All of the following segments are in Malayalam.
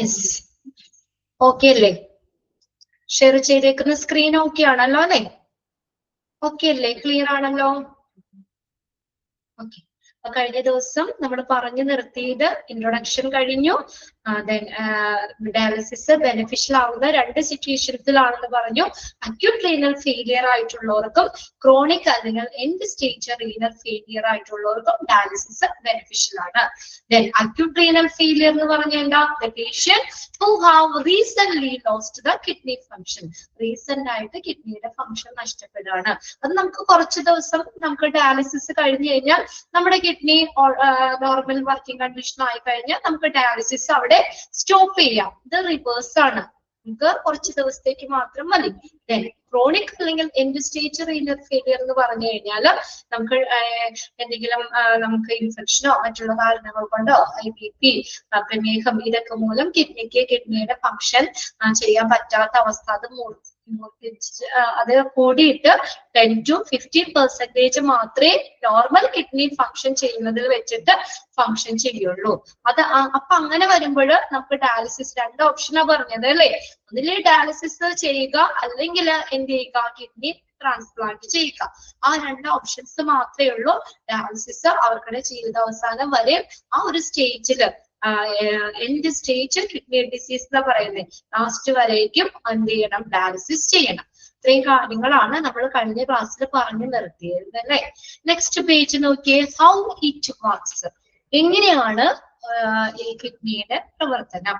യെസ്, ഓക്കെ അല്ലേ? ഷെയർ ചെയ്തേക്കുന്ന സ്ക്രീൻ ഓക്കെ ആണല്ലോ അല്ലെ? ഓക്കെ അല്ലേ? ക്ലിയർ ആണല്ലോ? ഓക്കെ. അപ്പൊ കഴിഞ്ഞ ദിവസം നമ്മൾ പറഞ്ഞു നിർത്തിയത് ഇൻട്രൊഡക്ഷൻ കഴിഞ്ഞു. ഡയാലിസിസ് ബെനിഫിഷ്യൽ ആവുന്ന രണ്ട് സിറ്റുവേഷൻസിലാണെന്ന് പറഞ്ഞു. അക്യൂട്ട് റീനൽ ഫെയിലിയർ ആയിട്ടുള്ളവർക്കും ക്രോണിക് അല്ലെങ്കിൽ എൻഡ് സ്റ്റേജ് റീനൽ ഫെയിലിയർ ആയിട്ടുള്ളവർക്കും ഡയാലിസിസ് ബെനിഫിഷ്യൽ ആണ്. Then acute renal failure എന്ന് പറഞ്ഞാൽ എന്താ? The patient who have recently lost the kidney function. Recent ആയിട്ട് കിഡ്നിയുടെ ഫംഗ്ഷൻ നഷ്ടപ്പെടുകയാണ്. അത് നമുക്ക് കുറച്ച് ദിവസം നമുക്ക് ഡയാലിസിസ് കഴിഞ്ഞു കഴിഞ്ഞാൽ നമ്മുടെ കിഡ്നി നോർമൽ വർക്കിംഗ് കണ്ടീഷൻ ആയി കഴിഞ്ഞാൽ നമുക്ക് ഡയാലിസിസ് അവിടെ സ്റ്റോപ്പ് ചെയ്യാം. ഇത് റിവേഴ്സ് ആണ്. നമുക്ക് കുറച്ച് ദിവസത്തേക്ക് മാത്രം മതി. ക്രോണിക് അല്ലെങ്കിൽ എൻഡ് സ്റ്റേജ് റീനൽ ഫെയിലിയർ എന്ന് പറഞ്ഞു കഴിഞ്ഞാൽ നമുക്ക് എന്തെങ്കിലും നമുക്ക് ഇൻഫെക്ഷനോ മറ്റുള്ള കാരണങ്ങൾ കൊണ്ടോ IBP, പ്രമേഹം ഇതൊക്കെ മൂലം കിഡ്നിയുടെ ഫംഗ്ഷൻ ചെയ്യാൻ പറ്റാത്ത അവസ്ഥ, അത് കൂടിയിട്ട് 10 to 15% മാത്രമേ നോർമൽ കിഡ്നി ഫംഗ്ഷൻ ചെയ്യുന്നതിൽ വെച്ചിട്ട് ഫംഗ്ഷൻ ചെയ്യുള്ളൂ. അപ്പൊ അങ്ങനെ വരുമ്പോൾ നമുക്ക് ഡയാലിസിസ് രണ്ട് ഓപ്ഷനാ പറഞ്ഞത് അല്ലേ? ഒന്നില് ഡയാലിസിസ് ചെയ്യുക, അല്ലെങ്കിൽ എന്ത് ചെയ്യുക? കിഡ്നി ട്രാൻസ്പ്ലാന്റ് ചെയ്യുക. ആ രണ്ട് ഓപ്ഷൻസ് മാത്രമേ ഉള്ളൂ. ഡയാലിസിസ് അവർക്കുടെ ജീവിതാവസാനം വരെ ആ ഒരു സ്റ്റേജില് എൻഡ് സ്റ്റേജ് കിഡ്നി ഡിസീസ് എന്ന് പറയുന്നത് ലാസ്റ്റ് വരേക്കും എന്ത് ചെയ്യണം? ഡയാലിസിസ് ചെയ്യണം. ഇത്രയും കാര്യങ്ങളാണ് നമ്മൾ കഴിഞ്ഞ ക്ലാസ്സിൽ പറഞ്ഞു നിർത്തിയത് അല്ലെ? നെക്സ്റ്റ് പേജ് നോക്കിയേ. How it works. എങ്ങനെയാണ് ഈ കിഡ്നിയുടെ പ്രവർത്തനം?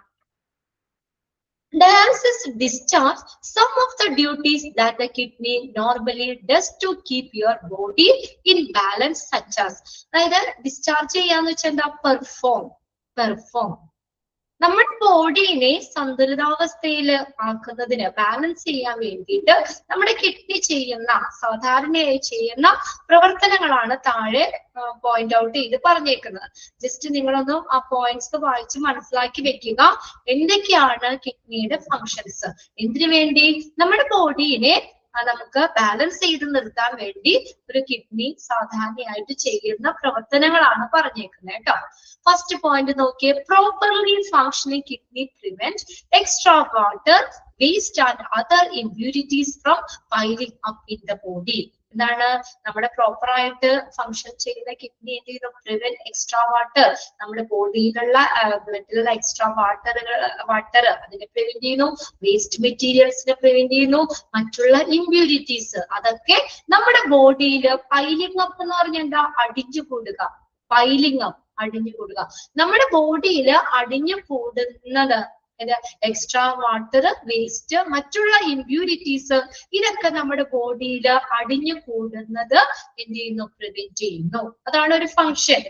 Dialysis discharge some of the duties that the kidney normally does to keep your body in balance, such as, അതായത് ഡിസ്ചാർജ് ചെയ്യാന്ന് വെച്ചാൽ എന്താ? പെർഫോം. നമ്മുടെ ബോഡിനെ സന്തുലിതാവസ്ഥയിൽ ആക്കുന്നതിന്, ബാലൻസ് ചെയ്യാൻ വേണ്ടിയിട്ട് നമ്മുടെ കിഡ്നി സാധാരണയായി ചെയ്യുന്ന പ്രവർത്തനങ്ങളാണ് താഴെ പോയിന്റ് ഔട്ട് ചെയ്ത് പറഞ്ഞേക്കുന്നത്. ജസ്റ്റ് നിങ്ങളൊന്ന് ആ പോയിന്റ്സ് വായിച്ച് മനസ്സിലാക്കി വെക്കുക. എന്തൊക്കെയാണ് കിഡ്നിയുടെ ഫങ്ഷൻസ്? എന്തിനു വേണ്ടി? നമ്മുടെ ബോഡിനെ നമുക്ക് ബാലൻസ് ചെയ്ത് നിർത്താൻ വേണ്ടി ഒരു കിഡ്നി സാധാരണയായിട്ട് ചെയ്യുന്ന പ്രവർത്തനങ്ങളാണ് പറഞ്ഞേക്കുന്നത് കേട്ടോ. ഫസ്റ്റ് പോയിന്റ് നോക്കിയേ. Properly functioning kidney prevent extra water, waste and other impurities from piling up in the body. എന്താണ്? നമ്മുടെ പ്രോപ്പർ ആയിട്ട് ഫങ്ഷൻ ചെയ്യുന്ന കിഡ്നി എന്ത് ചെയ്യുന്നു? പ്രിവെന്റ് എക്സ്ട്രാ വാട്ടർ, നമ്മുടെ ബോഡിയിലുള്ള ബ്ലഡിലുള്ള എക്സ്ട്രാ വാട്ടർ അതിനെ പ്രിവെന്റ് ചെയ്യുന്നു. വേസ്റ്റ് മെറ്റീരിയൽസിനെ പ്രിവെന്റ് ചെയ്യുന്നു. മറ്റുള്ള ഇംപ്യൂരിറ്റീസ് അതൊക്കെ നമ്മുടെ ബോഡിയിൽ പൈലിംഗ് അപ്പ് എന്ന് പറഞ്ഞാൽ എന്താ? അടിഞ്ഞു കൂടുക. പൈലിംഗ് അപ്പ്, അടിഞ്ഞു കൂടുക. നമ്മുടെ ബോഡിയിൽ അടിഞ്ഞു കൂടുന്നത് എക്സ്ട്രാ വാട്ടർ, വേസ്റ്റ്, മറ്റുള്ള ഇംപ്യൂരിറ്റീസ് ഇതൊക്കെ നമ്മുടെ ബോഡിയിൽ അടിഞ്ഞു കൂടുന്നത് എന്ത് ചെയ്യുന്നു? പ്രിവെന്റ് ചെയ്യുന്നു. അതാണ് ഒരു ഫങ്ഷൻ.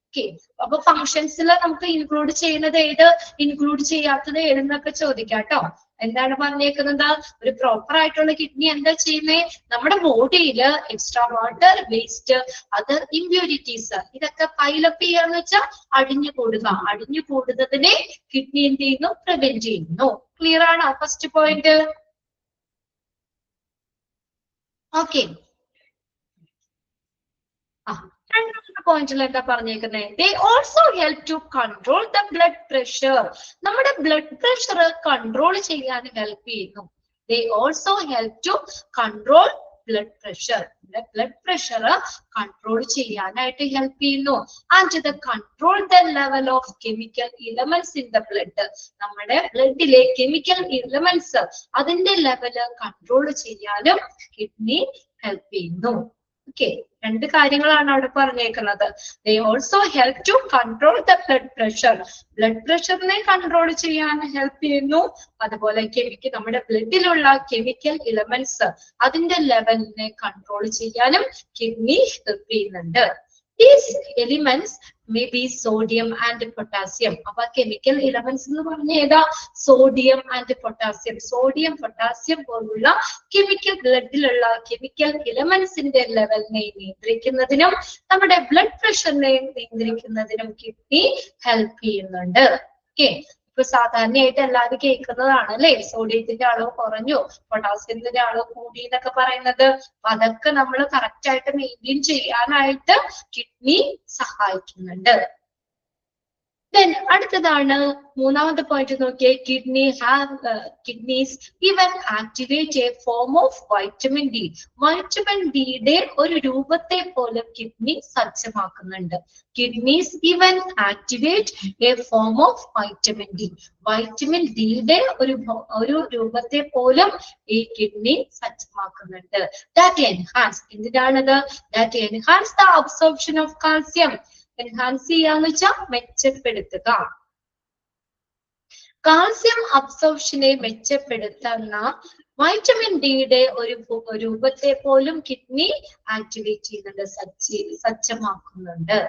ഓക്കെ. അപ്പൊ ഫങ്ഷൻസിൽ നമുക്ക് ഇൻക്ലൂഡ് ചെയ്യുന്നത് ഏത്, ഇൻക്ലൂഡ് ചെയ്യാത്തത് ഏതെന്നൊക്കെ ചോദിക്കാം കേട്ടോ. എന്താണ് പറഞ്ഞേക്കുന്നത്? ഒരു പ്രോപ്പർ ആയിട്ടുള്ള കിഡ്നി എന്താ ചെയ്യുന്നേ? നമ്മുടെ ബോഡിയിൽ extra water, waste, other impurities ഇതൊക്കെ പൈലപ്പ് ചെയ്യാന്ന് വെച്ചാൽ അടിഞ്ഞു കൂടുക. അടിഞ്ഞു കൂടുന്നതിനെ കിഡ്നി എന്ത് ചെയ്യുന്നു? പ്രിവെന്റ് ചെയ്യുന്നു. ക്ലിയർ ആണോ ഫസ്റ്റ് പോയിന്റ്? ഓക്കെ. രണ്ടാമത്തെ പോയിന്റിൽ എന്താ പറഞ്ഞേക്കുന്നത്? They also help to control the blood pressure. നമ്മുടെ ബ്ലഡ് പ്രഷർ കൺട്രോൾ ചെയ്യാൻ ഹെൽപ്പ് ചെയ്യുന്നു. They also help to control blood pressure. Blood pressure control ചെയ്യാനായിട്ട് ഹെൽപ്പ് ചെയ്യുന്നു. And the control the level of chemical elements in the blood. നമ്മുടെ ബ്ലഡിലെ കെമിക്കൽ എലമെന്റ്സ് അതിന്റെ ലെവല് കൺട്രോൾ ചെയ്യാനും കിഡ്നി ഹെൽപ്പ് ചെയ്യുന്നു. ഓക്കെ. രണ്ട് കാര്യങ്ങളാണ് അവിടെ പറഞ്ഞേക്കുന്നത്. They also help to control the blood pressure. Blood പ്രഷറിനെ കൺട്രോൾ ചെയ്യാൻ ഹെൽപ്പ് ചെയ്യുന്നു. അതുപോലെ നമ്മുടെ ബ്ലഡിലുള്ള കെമിക്കൽ എലമെന്റ്സ് അതിന്റെ ലെവലിനെ കൺട്രോൾ ചെയ്യാനും കിഡ്നി ഹെൽപ്പ് ചെയ്യുന്നുണ്ട്. These elements may be sodium and potassium. അപ്പൊ കെമിക്കൽ എലമെന്റ്സ് എന്ന് പറഞ്ഞ ഏതാ? Sodium and potassium. Sodium, potassium പോലുള്ള കെമിക്കൽ ബ്ലഡിലുള്ള കെമിക്കൽ എലമെന്റ്സിന്റെ ലെവലിനെ നിയന്ത്രിക്കുന്നതിനും നമ്മുടെ ബ്ലഡ് പ്രഷറിനെ നിയന്ത്രിക്കുന്നതിനും കിഡ്നി ഹെൽപ്പ് ചെയ്യുന്നുണ്ട്. ഓക്കെ. ഇപ്പൊ സാധാരണയായിട്ട് എല്ലാവരും കേൾക്കുന്നതാണ് അല്ലെ? സോഡിയത്തിന്റെ അളവ് കുറഞ്ഞു, പൊട്ടാസ്യത്തിന്റെ അളവ് കൂടി എന്നൊക്കെ പറയുന്നത്. അതൊക്കെ നമ്മൾ കറക്റ്റ് ആയിട്ട് മെയിൻറ്റെയിൻ ചെയ്യാനായിട്ട് കിഡ്നി സഹായിക്കുന്നുണ്ട്. Then അടുത്തതാണ് മൂന്നാമത്തെ പോയിന്റ് നോക്കിയേ, kidneys even activate a form of vitamin D. Vitamin ഡിയുടെ ഒരു രൂപത്തെ പോലും കിഡ്നി സജ്ജമാക്കുന്നുണ്ട്. Kidneys even activate a form of vitamin D. Vitamin ഡിയുടെ ഒരു രൂപത്തെ പോലും ഈ കിഡ്നി സജ്ജമാക്കുന്നുണ്ട്. ദാറ്റ് എൻഹാൻസ്, എന്തിനാണത്? That enhance the absorption of calcium. Enhance ചെയ്യാന്ന് വെച്ചാൽ മെച്ചപ്പെടുത്തുക. കാൽസ്യം അബ്സോർപ്ഷനെ മെച്ചപ്പെടുത്തുന്ന വൈറ്റമിൻ ഡിയുടെ ഒരു രൂപത്തെ പോലും കിഡ്നി ആക്ടിവേറ്റ് ചെയ്യുന്നുണ്ട്, സജ്ജമാക്കുന്നുണ്ട്.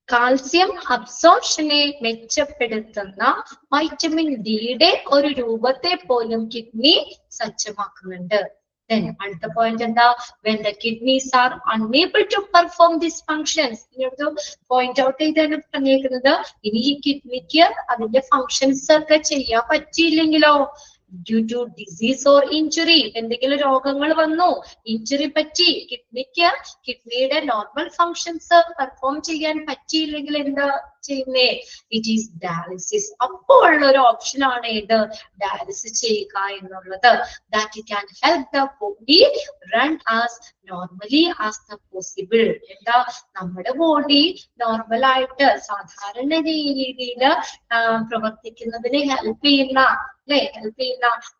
കാൽസ്യം അബ്സോർപ്ഷനെ മെച്ചപ്പെടുത്തുന്ന വൈറ്റമിൻ ഡിയുടെ ഒരു രൂപത്തെ പോലും കിഡ്നി സജ്ജമാക്കുന്നുണ്ട്. Then അടുത്ത പോയിന്റ് എന്താ? When the kidneys are unable to perform these functions. ഇനിയൊരു പോയിന്റ് ഔട്ട് ചെയ്താണ് പറഞ്ഞേക്കുന്നത്. ഇനി ഈ കിഡ്നിക്ക് അതിന്റെ ഫങ്ഷൻസ് ഒക്കെ ചെയ്യാൻ പറ്റിയില്ലെങ്കിലോ, due to disease or injury, എന്തെങ്കിലും രോഗങ്ങൾ വന്നു, ഇഞ്ചുറി പറ്റി, കിഡ്നിയുടെ നോർമൽ ഫങ്ഷൻസ് പെർഫോം ചെയ്യാൻ പറ്റിയില്ലെങ്കിൽ എന്താ ചെയ്യുന്നേ? It is dialysis. അപ്പോൾ ഉള്ള ഒരു ഓപ്ഷൻ ആണ് ഏത്? ഡയാലിസിസ് ചെയ്യുക എന്നുള്ളത്. That can help the body run as normally as the possible. എന്താ? നമ്മുടെ ബോഡി നോർമലായിട്ട് സാധാരണ രീതിയിൽ പ്രവർത്തിക്കുന്നതിന് ഹെൽപ്പ് ചെയ്യുന്ന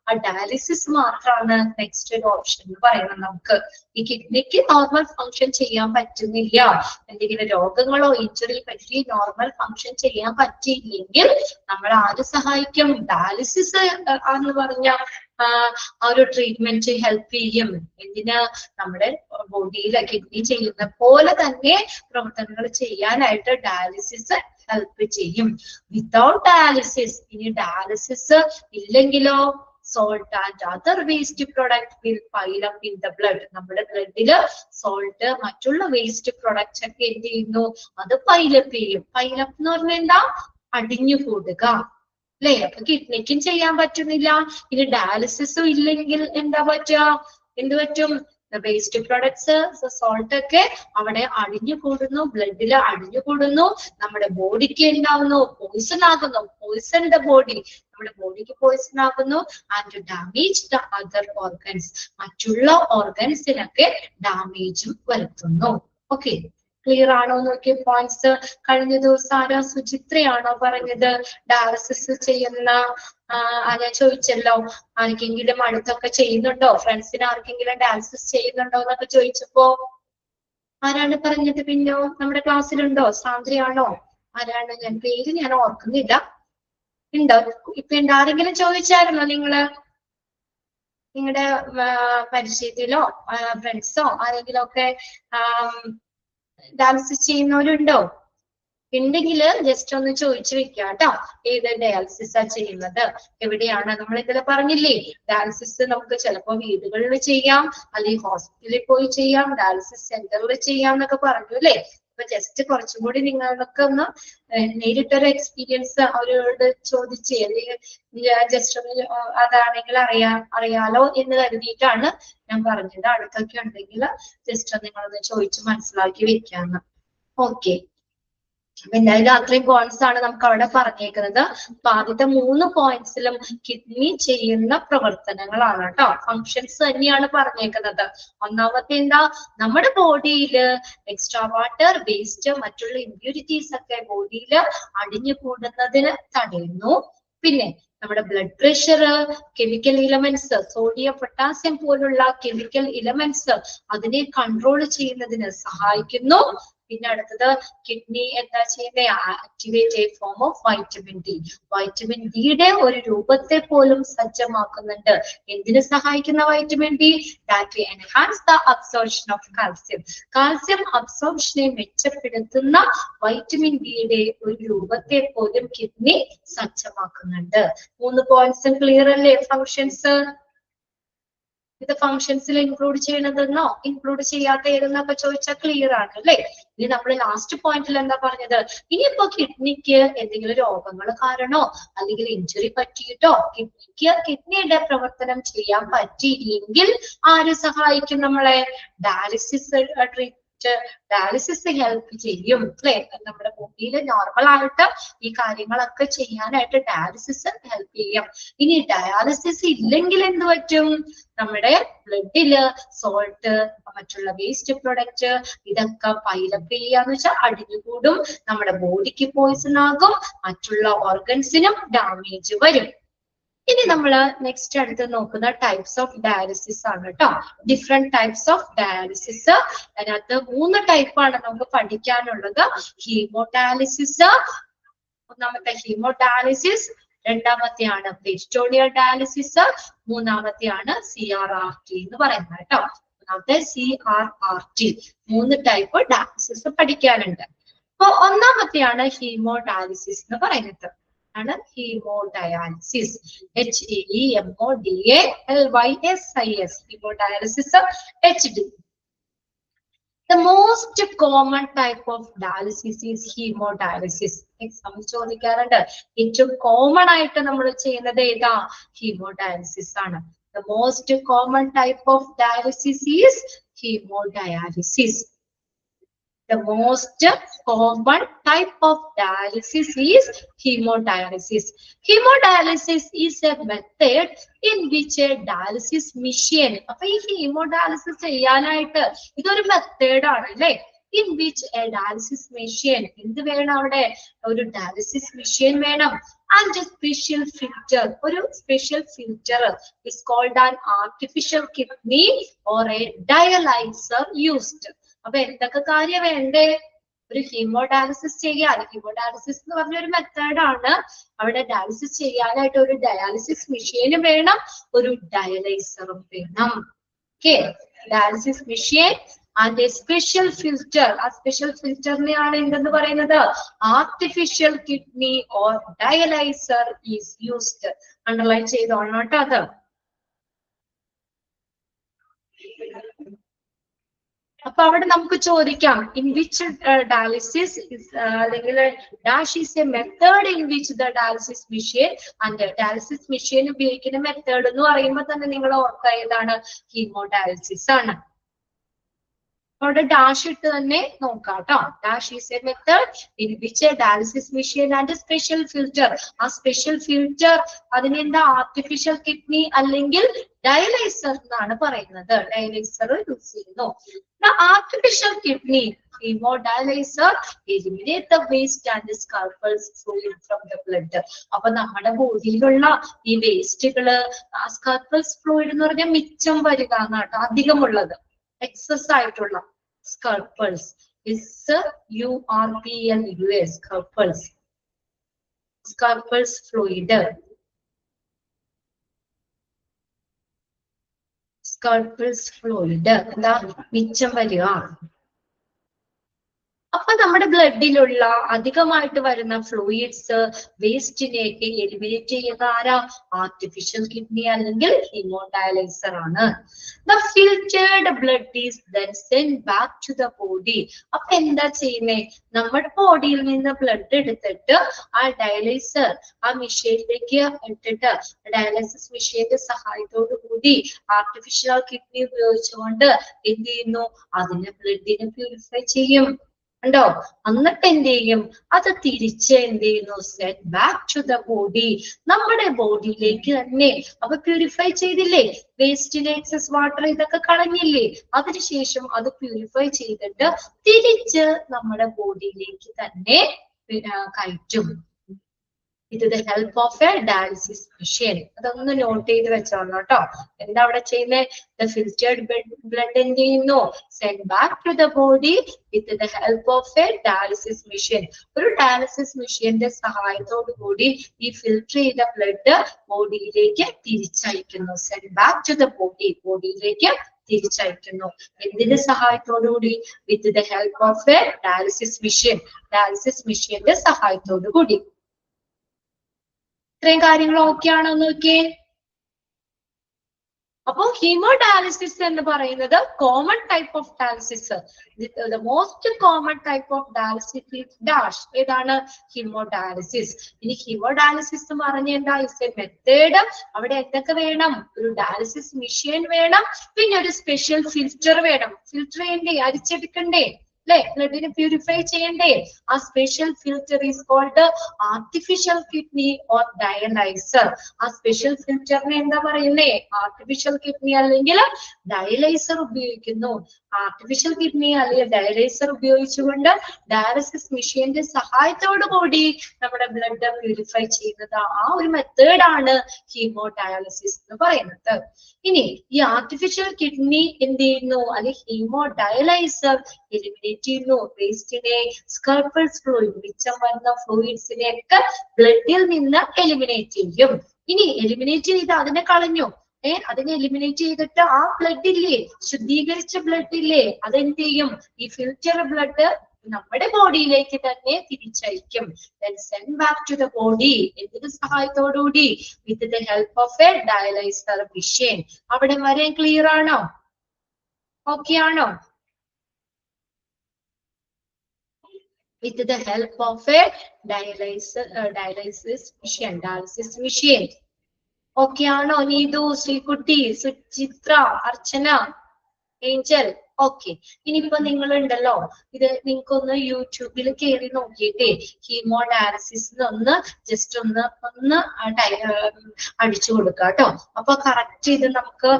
ആ ഡയാലിസിസ് മാത്രമാണ് നെക്സ്റ്റ് ഒരു ഓപ്ഷൻ എന്ന് പറയുന്നത്. നമുക്ക് ഈ കിഡ്നിക്ക് നോർമൽ ഫങ്ഷൻ ചെയ്യാൻ പറ്റുന്നില്ല, എന്തെങ്കിലും രോഗങ്ങളോ ഇഞ്ചുറി പറ്റി നോർമൽ ഫങ്ഷൻ ചെയ്യാൻ പറ്റിയില്ലെങ്കിൽ നമ്മൾ ആര് സഹായിക്കും? ഡയാലിസിസ് എന്ന് പറഞ്ഞ ആ ഒരു ട്രീറ്റ്മെന്റ് ഹെൽപ്പ് ചെയ്യും. എന്തിനാ? നമ്മുടെ ബോഡിയിലെ കിഡ്നി ചെയ്യുന്ന പോലെ തന്നെ പ്രവർത്തനങ്ങൾ ചെയ്യാനായിട്ട് ഡയാലിസിസ് ഹെൽപ്പ് ചെയ്യും. വിത്തൗട്ട് ഡയാലിസിസ്, ഇനി ഡയാലിസിസ് ഇല്ലെങ്കിലോ, salt and other waste product will pile up in the blood. നമ്മുടെ ബ്ലഡില് സോൾട്ട്, മറ്റുള്ള വേസ്റ്റ് പ്രൊഡക്ട്സ് ഒക്കെ എന്ത് ചെയ്യുന്നു? അത് പൈലപ്പ് ചെയ്യും. പൈലപ്പ് എന്ന് പറഞ്ഞാൽ എന്താ? അടിഞ്ഞു കൂടുക അല്ലെ? അപ്പൊ കിഡ്നിക്കും ചെയ്യാൻ പറ്റുന്നില്ല. ഇനി ഡയാലിസിസും ഇല്ലെങ്കിൽ എന്താ പറ്റുക? എന്ത് പറ്റും? വേസ്റ്റ് പ്രൊഡക്ട്സ്, സോൾട്ട് ഒക്കെ അവിടെ അടിഞ്ഞു കൂടുന്നു, ബ്ലഡിൽ അടിഞ്ഞു കൂടുന്നു, നമ്മുടെ ബോഡിക്ക് എന്താവുന്നു? പോയിസൺ ആകുന്നു. പോയിസൺ ദ ബോഡി, നമ്മുടെ ബോഡിക്ക് പോയിസൺ ആകുന്നു. And damage the other organs, മറ്റുള്ള ഓർഗൻസിനൊക്കെ ഡാമേജും വരുത്തുന്നു. ഓക്കെ, ക്ലിയർ ആണോ നോക്കിയ പോയിന്റ്സ്? കഴിഞ്ഞ ദിവസം ആരാ? സുചിത്രയാണോ പറഞ്ഞത് ഡയാലിസിസ് ചെയ്യുന്ന? ഞാൻ ചോദിച്ചല്ലോ, ആർക്കെങ്കിലും അടുത്തൊക്കെ ചെയ്യുന്നുണ്ടോ, ഫ്രണ്ട്സിന് ആർക്കെങ്കിലും ഡയാലിസിസ് ചെയ്യുന്നുണ്ടോ എന്നൊക്കെ ചോദിച്ചപ്പോ ആരാണ് പറഞ്ഞത്? പിന്നോ നമ്മുടെ ക്ലാസ്സിലുണ്ടോ? സാന്ദ്രയാണോ? ആരാണ്? പേര് ഞാൻ ഓർക്കുന്നില്ല. ഉണ്ടോ? ഇപ്പൊ ഉണ്ട്? ആരെങ്കിലും ചോദിച്ചായിരുന്നോ? നിങ്ങളുടെ പരിചയത്തിലോ ഫ്രണ്ട്സോ ആരെങ്കിലും ഒക്കെ ഡയാലിസിസ് ചെയ്യുന്നവരുണ്ടോ? ഉണ്ടെങ്കിൽ ജസ്റ്റ് ഒന്ന് ചോദിച്ചു വെക്കുക കേട്ടോ. ഏത് ഡയാലിസിസ് ചെയ്യുന്നത്, എവിടെയാണ്? നമ്മൾ ഇതിൽ പറഞ്ഞില്ലേ, ഡയാലിസിസ് നമുക്ക് ചിലപ്പോ വീടുകളിൽ ചെയ്യാം, അല്ലെങ്കിൽ ഹോസ്പിറ്റലിൽ പോയി ചെയ്യാം, ഡയാലിസിസ് സെന്ററിൽ ചെയ്യാം എന്നൊക്കെ പറഞ്ഞു അല്ലേ? അപ്പൊ ജസ്റ്റ് കുറച്ചും കൂടി നിങ്ങളൊക്കെ ഒന്ന് നേരിട്ടൊരു എക്സ്പീരിയൻസ് അവരോട് ചോദിച്ച്, അല്ലെങ്കിൽ ജസ്റ്റ് ഒന്ന് അതാണെങ്കിൽ അറിയാലോ എന്ന് കരുതിയിട്ടാണ് ഞാൻ പറഞ്ഞത്. അടുത്തൊക്കെ ഉണ്ടെങ്കിൽ ജസ്റ്റ് നിങ്ങളൊന്ന് ചോദിച്ച് മനസ്സിലാക്കി വെക്കാന്ന്. ഓക്കെ, എന്തായാലും അത്രയും പോയിന്റ്സ് ആണ് നമുക്ക് അവിടെ പറഞ്ഞേക്കുന്നത്. അപ്പൊ ആദ്യത്തെ 3 പോയിന്റ്സിലും കിഡ്നി ചെയ്യുന്ന പ്രവർത്തനങ്ങളാണ് കേട്ടോ, ഫങ്ഷൻസ് തന്നെയാണ് പറഞ്ഞേക്കുന്നത്. ഒന്നാമത്തെ എന്താ? നമ്മുടെ ബോഡിയിൽ എക്സ്ട്രാ വാട്ടർ, വേസ്റ്റ്, മറ്റുള്ള ഇമ്പ്യൂരിറ്റീസ് ഒക്കെ ബോഡിയിൽ അടിഞ്ഞു കൂടുന്നതിന് തടയുന്നു. പിന്നെ നമ്മുടെ blood pressure, chemical elements, sodium, potassium പോലുള്ള കെമിക്കൽ ഇലമെന്റ്സ് അതിനെ കൺട്രോൾ ചെയ്യുന്നതിന് സഹായിക്കുന്നു. പിന്നെ അടുത്തത്, കിഡ്നി എന്താ ചെയ്യുന്നത്? Activate a form of vitamin D. Vitamin ഡിയുടെ ഒരു രൂപത്തെ പോലും സജ്ജമാക്കുന്നുണ്ട്. എന്തിനു സഹായിക്കുന്ന vitamin D? That enhance the absorption of calcium. Calcium അബ്സോർപ്ഷനെ മെച്ചപ്പെടുത്തുന്ന വൈറ്റമിൻ ഡിയുടെ ഒരു രൂപത്തെ പോലും കിഡ്നി സജ്ജമാക്കുന്നുണ്ട്. 3 പോയിന്റ്സും ക്ലിയർ അല്ലേ? ഫങ്ഷൻസ് ഇത് ഫങ്ഷൻസിൽ ഇൻക്ലൂഡ് ചെയ്യണതെന്നോ ഇൻക്ലൂഡ് ചെയ്യാത്ത ഏതെന്നൊക്കെ ചോദിച്ചാൽ ക്ലിയർ ആണ് അല്ലേ? ഇനി നമ്മൾ ലാസ്റ്റ് പോയിന്റിൽ എന്താ പറഞ്ഞത്? ഇനിയിപ്പോ കിഡ്നിക്ക് എന്തെങ്കിലും രോഗങ്ങൾ കാരണോ അല്ലെങ്കിൽ ഇഞ്ചുറി പറ്റിയിട്ടോ കിഡ്നിയുടെ പ്രവർത്തനം ചെയ്യാൻ പറ്റിയില്ലെങ്കിൽ ആര് സഹായിക്കും നമ്മളെ? ഡയാലിസിസ് വേണ്ടിയിട്ട് ഡയാലിസിസ് ഹെൽപ്പ് ചെയ്യും അല്ലെ. നമ്മുടെ ബോഡിയിൽ നോർമൽ ആയിട്ട് ഈ കാര്യങ്ങളൊക്കെ ചെയ്യാനായിട്ട് ഡയാലിസിസ് ഹെൽപ്പ് ചെയ്യും. ഇനി ഡയാലിസിസ് ഇല്ലെങ്കിൽ എന്ത് പറ്റും? നമ്മുടെ ബ്ലഡില് സോൾട്ട്, മറ്റുള്ള വേസ്റ്റ് പ്രൊഡക്റ്റ് ഇതൊക്കെ പൈലപ്പ് ചെയ്യാന്ന് വെച്ചാൽ അടിഞ്ഞുകൂടും, നമ്മുടെ ബോഡിക്ക് പോയിസൺ ആകും, മറ്റുള്ള ഓർഗൻസിനും ഡാമേജ് വരും. ഇനി നമ്മൾ നെക്സ്റ്റ് അടുത്ത് നോക്കുന്ന ടൈപ്സ് ഓഫ് ഡയാലിസിസ് ആണ് കേട്ടോ. Different types of dialysis. അതിനകത്ത് 3 ടൈപ്പാണ് നമുക്ക് പഠിക്കാനുള്ളത്. ഹീമോഡയാലിസിസ്, ഒന്നാമത്തെ ഹീമോഡയാലിസിസ്, രണ്ടാമത്തെയാണ് പെരിറ്റോണിയൽ ഡയാലിസിസ്, മൂന്നാമത്തെയാണ് CRRT എന്ന് പറയുന്നത് കേട്ടോ. ഒന്നാമത്തെ CRRT. 3 ടൈപ്പ് ഡയാലിസിസ് പഠിക്കാനുണ്ട്. അപ്പൊ ഒന്നാമത്തെയാണ് ഹീമോഡയാലിസിസ് എന്ന് പറയുന്നത്. ആണ് hemodialysis. HEMODALYSIS. Hemodialysis HD. The most common type of dialysis is hemodialysis. Exam ചോദിക്കാറുണ്ട് ഏറ്റവും കോമൺ ആയിട്ട് നമ്മൾ ചെയ്യുന്നത് ഏതാ? ഹീമോഡയാലിസിസ് ആണ്. The most common type of dialysis is hemodialysis. The most common type of dialysis is hemodialysis. Hemodialysis is a method in which a dialysis machine. അപ്പൊ ഈ ഹീമോഡയാലിസിസ് ചെയ്യാനായിട്ട് ഇതൊരു മെത്തേഡ് ആണ് അല്ലെ. In which a dialysis machine, എന്ത് വേണം അവിടെ? ഒരു ഡയാലിസിസ് മെഷീൻ വേണം. And a special filter, ഒരു special filter is called an artificial kidney or a dialyzer used. അപ്പൊ എന്തൊക്കെ കാര്യം വേണ്ടേ? ഒരു ഹീമോഡയാലിസിസ് ചെയ്യാൻ, ഹീമോഡയാലിസിസ് എന്ന് പറഞ്ഞ ഒരു മെത്തേഡാണ്. അവിടെ ഡയാലിസിസ് ചെയ്യാനായിട്ട് ഒരു ഡയാലിസിസ് മെഷീനും വേണം, ഒരു ഡയലൈസറും വേണം. Okay, dialysis machine and a special filter. ആ സ്പെഷ്യൽ ഫിൽറ്ററിനെയാണ് എന്തെന്ന് പറയുന്നത്? Artificial kidney or dialyser is used. Underline ചെയ്തോളണം കേട്ടോ അത്. അപ്പൊ അവിടെ നമുക്ക് ചോദിക്കാം ഇൻ വിച്ച് ഡയാലിസിസ് അല്ലെങ്കിൽ dash is a method in which the dialysis machine and dialysis machine ഉപയോഗിക്കുന്ന മെത്തേഡ് എന്ന് പറയുമ്പോൾ തന്നെ നിങ്ങൾ ഓർക്കുക ഏതാണ്? ഹീമോഡയാലിസിസ് ആണ്. അവിടെ ഡാഷ് ഇട്ട് തന്നെ നോക്കാം കേട്ടോ. Dash is a method in which A dialysis machine and special filter. ആ സ്പെഷ്യൽ ഫിൽറ്റർ അതിനെന്താ? ആർട്ടിഫിഷ്യൽ കിഡ്നി അല്ലെങ്കിൽ ഡയലൈസർ എന്നാണ് പറയുന്നത്. ഡയലൈസർ യൂസ് ചെയ്യുന്നു. Artificial kidney hemodialyzer eliminate the waste and scalpels fluid from the blood. അപ്പൊ നമ്മുടെ ബോഡിയിലുള്ള ഈ വേസ്റ്റുകള്, സ്കാൽപ്പൽസ് ഫ്ലൂയിഡ് എന്ന് പറഞ്ഞാൽ മിച്ചം വരിക എന്നാട്ടോ, അധികമുള്ളത്, എക്സസ് ആയിട്ടുള്ള സ്കാൽപ്പൽസ്. SURPLUS സ്കാൽപ്പൽസ്, സ്കാൽപ്പൽസ് ഫ്ലൂയിഡ്, സ്കാൽപ്പൽസ് ഫ്ലൂയിഡ് എന്താ? മിച്ചം വരിക. അപ്പൊ നമ്മുടെ ബ്ലഡിലുള്ള അധികമായിട്ട് വരുന്ന ഫ്ലൂയിഡ്സ്, വേസ്റ്റിനെയൊക്കെ എലിമിനേറ്റ് ചെയ്യുന്ന ആരാ? ആർട്ടിഫിഷ്യൽ കിഡ്നി അല്ലെങ്കിൽ ഹീമോഡയാലൈസർ ആണ്. The filtered blood is then send back to the body. അപ്പൊ എന്താ ചെയ്യുന്നേ? നമ്മുടെ ബോഡിയിൽ നിന്ന് ബ്ലഡ് എടുത്തിട്ട് ആ ഡയലൈസർ ആ മെഷീനിലേക്ക് ഇട്ടിട്ട് ഡയാലിസിസ് മെഷീന്റെ സഹായത്തോടു കൂടി ആർട്ടിഫിഷ്യൽ കിഡ്നി ഉപയോഗിച്ചുകൊണ്ട് എന്ത് ചെയ്യുന്നു? അതിനെ ബ്ലഡിനെ പ്യൂരിഫൈ ചെയ്യും. ണ്ടോ? എന്നിട്ട് എന്ത് ചെയ്യും? അത് തിരിച്ച് എന്ത് ചെയ്യുന്നു? Set back to the body, നമ്മുടെ ബോഡിയിലേക്ക് തന്നെ. അപ്പൊ പ്യൂരിഫൈ ചെയ്തില്ലേ? വേസ്റ്റിലെ എക്സസ് വാട്ടർ ഇതൊക്കെ കളഞ്ഞില്ലേ? അതിനുശേഷം അത് പ്യൂരിഫൈ ചെയ്തിട്ട് തിരിച്ച് നമ്മുടെ ബോഡിയിലേക്ക് തന്നെ കയറ്റും. with the help of a dialysis machine. അതൊന്ന് നോട്ട് ചെയ്ത് വെച്ചോളൂ കേട്ടോ. എന്താ അവിടെ ചെയ്യുന്നത്? The filtered blood എന്ത് ചെയ്യുന്നു? Send back to the body with the help of a dialysis machine. ഒരു ഡയാലിസിസ് മെഷീന്റെ സഹായത്തോടു കൂടി ഈ ഫിൽറ്റർ ചെയ്ത ബ്ലഡ് ബോഡിയിലേക്ക് തിരിച്ചയക്കുന്നു. Send back to the body, ബോഡിയിലേക്ക് തിരിച്ചയക്കുന്നു. എന്തിന്റെ സഹായത്തോടുകൂടി? With the help of a dialysis machine. Dialysis മെഷീന്റെ സഹായത്തോടു കൂടി. ഇത്രയും കാര്യങ്ങൾ ഓക്കെ ആണോ നോക്കിയേ? അപ്പൊ ഹീമോഡയാലിസിസ് എന്ന് പറയുന്നത് common type of dialysis. The most common type of dialysis dash ഏതാണ്? ഹീമോഡയാലിസിസ്. ഇനി ഹീമോഡയാലിസിസ് എന്ന് പറഞ്ഞ എന്താ? Is A method. അവിടെ എന്തൊക്കെ വേണം? ഒരു ഡയാലിസിസ് മെഷീൻ വേണം, പിന്നെ ഒരു സ്പെഷ്യൽ ഫിൽറ്റർ വേണം. ഫിൽറ്റർ ചെയ്യണ്ടേ? അരിച്ചെടുക്കണ്ടേ? അല്ലെ? ബ്ലഡിനെ പ്യൂരിഫൈ ചെയ്യണ്ടേ? ആ special filter is called artificial kidney or dialyser. ആ സ്പെഷ്യൽ ഫിൽറ്ററിനെ എന്താ പറയുന്നേ? ആർട്ടിഫിഷ്യൽ കിഡ്നി അല്ലെങ്കിൽ ഡയലൈസർ ഉപയോഗിക്കുന്നു. ആർട്ടിഫിഷ്യൽ കിഡ്നി അല്ലെങ്കിൽ ഡയലൈസർ ഉപയോഗിച്ചുകൊണ്ട് ഡയാലിസിസ് മെഷീന്റെ സഹായത്തോടു കൂടി നമ്മുടെ ബ്ലഡ് പ്യൂരിഫൈ ചെയ്യുന്നത്. ആ ഒരു മെത്തേഡാണ് ഹീമോഡയാലിസിസ് എന്ന് പറയുന്നത്. ഇനി ഈ ആർട്ടിഫിഷ്യൽ കിഡ്നി എന്ത് ചെയ്യുന്നു? അല്ലെങ്കിൽ ഹീമോഡയലൈസർ എലിമിനേറ്റ് ചെയ്യുന്നു വേസ്റ്റിനെ, സ്കൾപ്പൽസ് ഫ്ലൂയിഡ്, മിച്ചം വരുന്ന ഫ്ലൂയിഡ്സിനെ ഒക്കെ ബ്ലഡിൽ നിന്ന് എലിമിനേറ്റ് ചെയ്യും. ഇനി എലിമിനേറ്റ് ചെയ്ത് അതിനെ കളഞ്ഞു, അതിനെ എലിമിനേറ്റ് ചെയ്തിട്ട് ആ ബ്ലഡ് ഇല്ലേ, ശുദ്ധീകരിച്ച ബ്ലഡ് ഇല്ലേ, അതെന്ത് ചെയ്യും? ഈ ഫിൽറ്റർ ബ്ലഡ് നമ്മുടെ ബോഡിയിലേക്ക് തന്നെ തിരിച്ചയക്കും. Then send back to the body. എന്തിന്റെ സഹായത്തോടുകൂടി? With the help of a dialyzer machine. അവിടെ വരെ ക്ലിയർ ആണോ? ഓക്കെ ആണോ? With the help of a dialysis machine. Okay ആണോ? നീതു, ശ്രീകുട്ടി, സുചിത്ര, അർച്ചന, ഏഞ്ചൽ. ഓക്കെ. ഇനിയിപ്പോ നിങ്ങൾ ഉണ്ടല്ലോ, ഇത് നിങ്ങൾക്കൊന്ന് യൂട്യൂബിൽ കയറി നോക്കിയിട്ടേ ഹീമോഡയാലിസിസ് ഒന്ന് ജസ്റ്റ് ഒന്ന് അടിച്ചു കൊടുക്കുക കേട്ടോ. അപ്പൊ കറക്റ്റ് ഇത് നമുക്ക്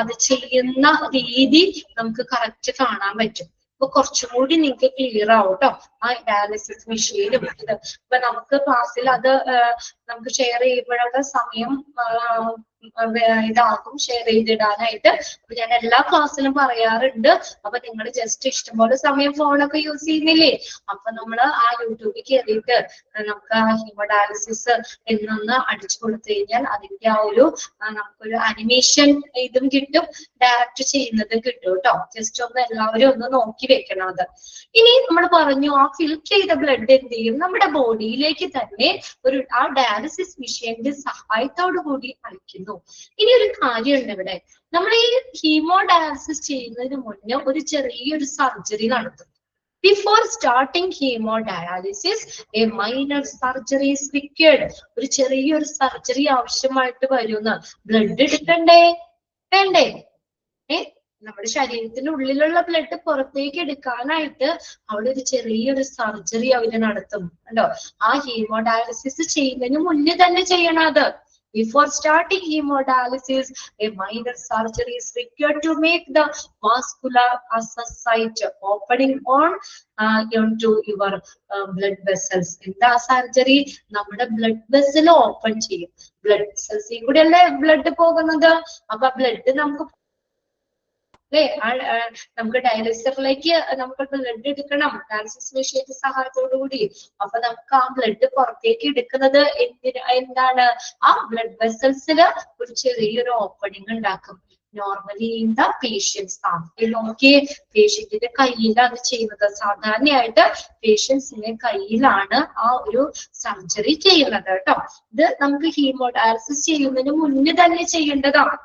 അത് ചെയ്യുന്ന രീതി നമുക്ക് കറക്റ്റ് കാണാൻ പറ്റും. അപ്പൊ കുറച്ചും കൂടി നിങ്ങൾക്ക് ക്ലിയർ ആവും കേട്ടോ. ആ ഡയാലിസിസ് മെഷീനും ഇത് ഇപ്പൊ നമുക്ക് ക്ലാസ്സിൽ അത് നമുക്ക് ഷെയർ ചെയ്യുമ്പോഴൊക്കെ സമയം ഇതാകും ഷെയർ ചെയ്തിടാനായിട്ട്. അപ്പൊ ഞാൻ എല്ലാ ക്ലാസ്സിലും പറയാറുണ്ട്. അപ്പൊ നിങ്ങൾ ജസ്റ്റ് ഇഷ്ടംപോലെ സമയം ഫോണൊക്കെ യൂസ് ചെയ്യുന്നില്ലേ? അപ്പൊ നമ്മള് ആ യൂട്യൂബിൽ കയറിയിട്ട് നമുക്ക് ആ ഹീമോഡയാലിസിസ് എന്നൊന്ന് അടിച്ചു കൊടുത്തു കഴിഞ്ഞാൽ അതിന്റെ ആ ഒരു നമുക്കൊരു അനിമേഷൻ ഇതും കിട്ടും, ഡയറക്റ്റ് ചെയ്യുന്നതും കിട്ടും കേട്ടോ. ജസ്റ്റ് ഒന്ന് എല്ലാവരും ഒന്ന് നോക്കി വെക്കണം അത്. ഇനി നമ്മൾ പറഞ്ഞു ആ ഫിൽറ്റർ ചെയ്ത ബ്ലഡ് എന്ത് ചെയ്യും? നമ്മുടെ ബോഡിയിലേക്ക് തന്നെ ആ ഡയാലിസിസ് മെഷീന്റെ സഹായത്തോടു കൂടി അയക്കുന്നു. ഇനി ഒരു കാര്യമുണ്ട് ഇവിടെ. നമ്മൾ ഈ ഹീമോഡയാലിസിസ് ചെയ്യുന്നതിന് മുന്നേ ഒരു ചെറിയൊരു സർജറി നടത്തും. Before starting hemodialysis, a minor surgery is required. ഒരു ചെറിയൊരു സർജറി ആവശ്യമായിട്ട് വരുന്ന. ബ്ലഡ് എടുക്കണ്ടേ? വേണ്ടേ? നമ്മുടെ ശരീരത്തിന്റെ ഉള്ളിലുള്ള ബ്ലഡ് പുറത്തേക്ക് എടുക്കാനായിട്ട് അവിടെ ഒരു ചെറിയൊരു സർജറി അവര് നടത്തും കേട്ടോ. ആ ഹീമോഡയാലിസിസ് ചെയ്യുന്നതിന് മുന്നേ തന്നെ ചെയ്യണം അത്. Before starting hemodialysis, a minor surgery is required to make the vascular access site opening onto your blood vessels. എന്താ സർജറി? നമ്മുടെ ബ്ലഡ് വെസൽ ഓപ്പൺ ചെയ്യും. ബ്ലഡ് വെസൽസിൽ കൂടെ അല്ലേ ബ്ലഡ് പോകുന്നത്. അപ്പൊ ബ്ലഡ് നമുക്ക് ഡയാലിസിസിലേക്ക് നമുക്ക് ബ്ലഡ് എടുക്കണം ഡയാലിസിസ് മെഷീന്റെ സഹായത്തോടു കൂടി. അപ്പൊ നമുക്ക് ആ ബ്ലഡ് പുറത്തേക്ക് എടുക്കുന്നത് എന്താണ്? ആ ബ്ലഡ് വെസൽസില് ഒരു ചെറിയൊരു ഓപ്പണിംഗ് ഉണ്ടാക്കും. നോർമലി ഇൻ ദ പേഷ്യൻസ് നോക്കിയേ, പേഷ്യന്റിന്റെ കയ്യിലാണ് ചെയ്യുന്നത്. സാധാരണയായിട്ട് പേഷ്യൻസിന്റെ കയ്യിലാണ് ആ ഒരു സർജറി ചെയ്യുന്നത് കേട്ടോ. ഇത് നമുക്ക് ഹീമോഡയാലിസിസ് ചെയ്യുന്നതിന് മുന്നേ തന്നെ ചെയ്യേണ്ടതാണ്.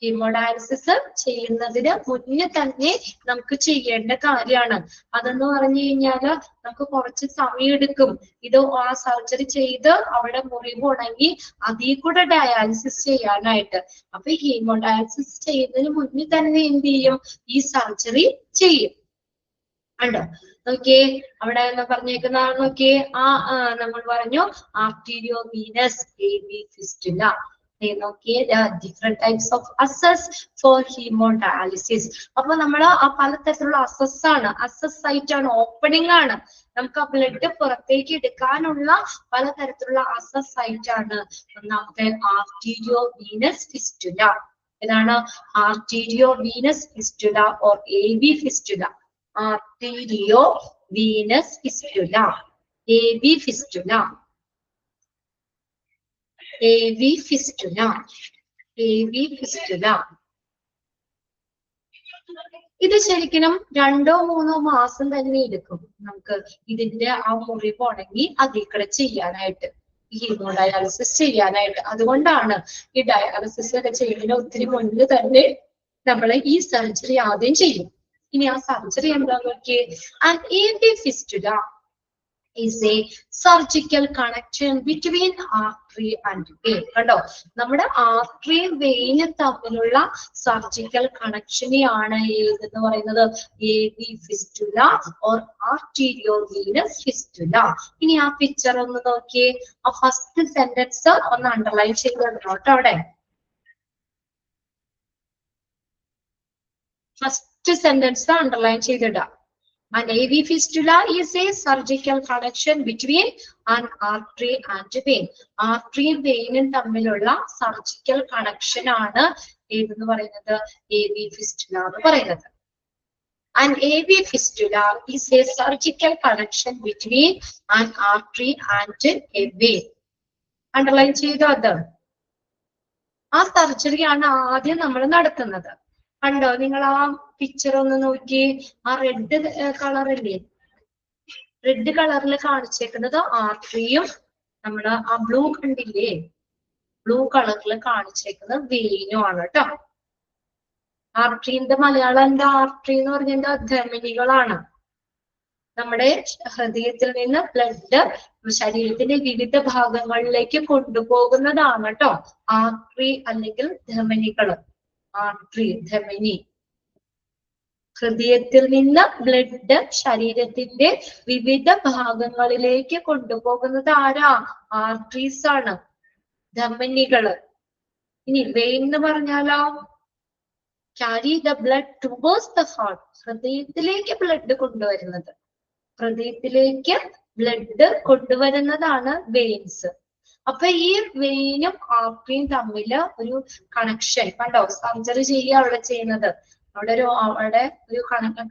ഹീമോഡയാലിസിസ് ചെയ്യുന്നതിന് മുന്നേ തന്നെ നമുക്ക് ചെയ്യേണ്ട കാര്യമാണ്. അതെന്ന് പറഞ്ഞു കഴിഞ്ഞാല് നമുക്ക് കുറച്ച് സമയം എടുക്കും. ഇത് ആ സർജറി ചെയ്ത് അവിടെ മുറിവ് ഉണങ്ങി അതിൽ കൂടെ ഡയാലിസിസ് ചെയ്യാനായിട്ട്. അപ്പൊ ഹീമോഡയാലിസിസ് ചെയ്യുന്നതിന് മുന്നേ തന്നെ എന്ത് ചെയ്യും? ഈ സർജറി ചെയ്യും. ഉണ്ടോ? നോക്കിയേ, അവിടെ പറഞ്ഞേക്കുന്ന നോക്കിയേ, നമ്മൾ പറഞ്ഞു ആർട്ടീരിയോ വീനസ് AV ഫിസ്റ്റുല. നോക്കിയേ, different types of access for hemodialysis. അപ്പൊ നമ്മൾ ആ പലതരത്തിലുള്ള അസസ് ആണ്, അസസ് സൈറ്റ് ആണ്, ഓപ്പണിംഗ് ആണ്. നമുക്ക് ആ ബ്ലഡ് പുറത്തേക്ക് എടുക്കാനുള്ള പലതരത്തിലുള്ള അസസ് സൈറ്റ് ആണ്. ഒന്നാമത്തെ ആർട്ടീരിയോ വീനസ് ഫിസ്റ്റുല. ഇതാണ് arterio Venus fistula or AV fistula. Arterio Venus fistula, AV fistula, AV fistula, AV fistula. ഇത് ശരിക്കും 2-3 മാസം തന്നെ എടുക്കും നമുക്ക് ഇതിന്റെ ആ മുറിവ് ഉണങ്ങി അതിൽ കൂടെ ചെയ്യാനായിട്ട്. ഹീമോഡയാലിസിസ് ചെയ്യാനായിട്ട്. അതുകൊണ്ടാണ് ഈ ഡയാലിസിസ് ഒക്കെ ചെയ്യുന്നതിന് ഒത്തിരി മുൻപ് തന്നെ നമ്മൾ ഈ സർജറി ആദ്യം ചെയ്യും. ഇനി ആ സർജറി എന്താ നോക്കിയേ, and AV fistula is a surgical connection between artery and vein. കണ്ടോ, നമ്മുടെ ആർട്ടറിയും വെയിനും തമ്മിലുള്ള സർജിക്കൽ കണക്ഷനെയാണ് ഏതെന്ന് പറയുന്നത് AV fistula or arteriovenous fistula. ഇനി ആ പിക്ചർ ഒന്ന് നോക്കിയേ, ആ ഫസ്റ്റ് സെന്റൻസ് ഒന്ന് അണ്ടർലൈൻ ചെയ്ത് കേട്ടോ. അവിടെ ഫസ്റ്റ് സെന്റൻസ് അണ്ടർലൈൻ ചെയ്തിടാം. An AV fistula is a surgical connection between an artery and vein. ആർട്ടറിയും വെയിനും തമ്മിലുള്ള സർജിക്കൽ കണക്ഷൻ ആണ് ഏതെന്ന് പറയുന്നത് AV fistula എന്ന് പറയുന്നത്. An AV fistula is a surgical connection between an artery and a vein. Underline ചെയ്തോ അത്. ആ സർജറിയാണ് ആദ്യം നമ്മൾ നടത്തുന്നത്. കണ്ടോ, നിങ്ങൾ ആ പിക്ചർ ഒന്ന് നോക്കി. ആ റെഡ് കളറില്ലേ, റെഡ് കളറിൽ കാണിച്ചേക്കുന്നത് ആർട്ടറിയും നമ്മള് ആ ബ്ലൂ കണ്ടില്ലേ, ബ്ലൂ കളറിൽ കാണിച്ചേക്കുന്നത് വെയിനും ആണ് കേട്ടോ. ആർട്ടറിന്റെ മലയാളം എന്താ? ആർട്ടറി എന്ന് പറഞ്ഞാൽ ധമനികളാണ്. നമ്മുടെ ഹൃദയത്തിൽ നിന്ന് ബ്ലഡ് ശരീരത്തിന്റെ വിവിധ ഭാഗങ്ങളിലേക്ക് കൊണ്ടുപോകുന്നതാണ് കേട്ടോ ആർട്ടറി അല്ലെങ്കിൽ ധമനികള്. ആർട്ടറി, ധമനി. ഹൃദയത്തിൽ നിന്ന് ബ്ലഡ് ശരീരത്തിന്റെ വിവിധ ഭാഗങ്ങളിലേക്ക് കൊണ്ടുപോകുന്നത് ആരാ? ആർട്ടറീസ് ആണ്, ധമനികള്. ഇനി വെയിൻ എന്ന് പറഞ്ഞാലോ, carry the blood towards the heart. ഹൃദയത്തിലേക്ക് ബ്ലഡ് കൊണ്ടുവരുന്നത്, ഹൃദയത്തിലേക്ക് ബ്ലഡ് കൊണ്ടുവരുന്നതാണ് വെയിൻസ്. അപ്പൊ ഈ വെയിനും ആർട്ടറിയും തമ്മിൽ ഒരു കണക്ഷൻ കണ്ടോ, സർജറി ചെയ്യുക അവിടെ ചെയ്യുന്നത്, അവിടെ ഒരു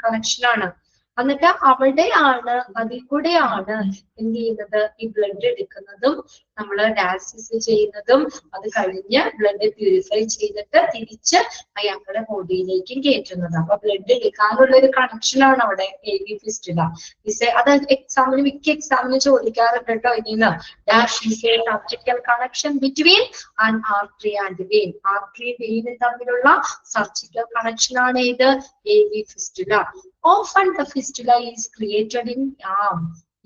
കണക്ഷനാണ്. എന്നിട്ട് അവിടെയാണ്, അതിൽ കൂടെയാണ് എന്ത് ചെയ്യുന്നത്, ഈ ബ്ലഡ് എടുക്കുന്നതും നമ്മൾ ഡയാലിസിസ് ചെയ്യുന്നതും അത് കഴിഞ്ഞ് ബ്ലഡ് പ്യൂരിഫൈ ചെയ്തിട്ട് തിരിച്ച് അയാളുടെ ബോഡിയിലേക്കും കയറ്റുന്നത്. അപ്പൊ ബ്ലഡ് എടുക്കാനുള്ള ഒരു കണക്ഷനാണ് അവിടെ AV fistula. അത് എക്സാമിന്, മിക്ക എക്സാമിന് ചോദിക്കാറുണ്ട് കേട്ടോ. ഇനിന്ന് dash is a surgical connection between an artery and vein. Artery വെയിനും തമ്മിലുള്ള സർജിക്കൽ കണക്ഷൻ ആണ് ഇത് AV fistula. Often the fistula is created in arm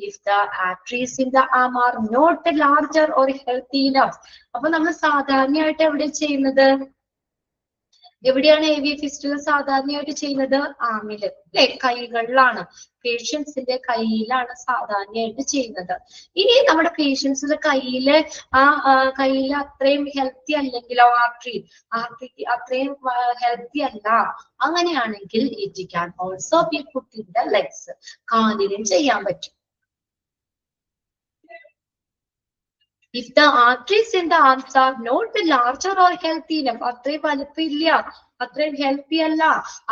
if the arteries in the arm are not larger or healthy enough. അപ്പൊ നമ്മൾ സാധാരണയായിട്ട് എവിടെ ചെയ്യുന്നത്, എവിടെയാണ് AV fistula സാധാരണയായിട്ട് ചെയ്യുന്നത്? ആമില് അല്ലെ, കൈകളിലാണ്. പേഷ്യൻസിന്റെ കയ്യിലാണ് സാധാരണയായിട്ട് ചെയ്യുന്നത്. ഇനി നമ്മുടെ പേഷ്യൻസിന്റെ കയ്യില് കയ്യില് അത്രയും ഹെൽത്തി അല്ലെങ്കിലോ, ആർട്ടറി അത്രയും ഹെൽത്തി അല്ല, അങ്ങനെയാണെങ്കിൽ it can also be put in the legs. കാലിലും ചെയ്യാൻ പറ്റും. If the arteries in the arms are not larger or healthy enough, അത്രയും വലുപ്പമില്ല, അത്രയും ഹെൽത്തി അല്ല,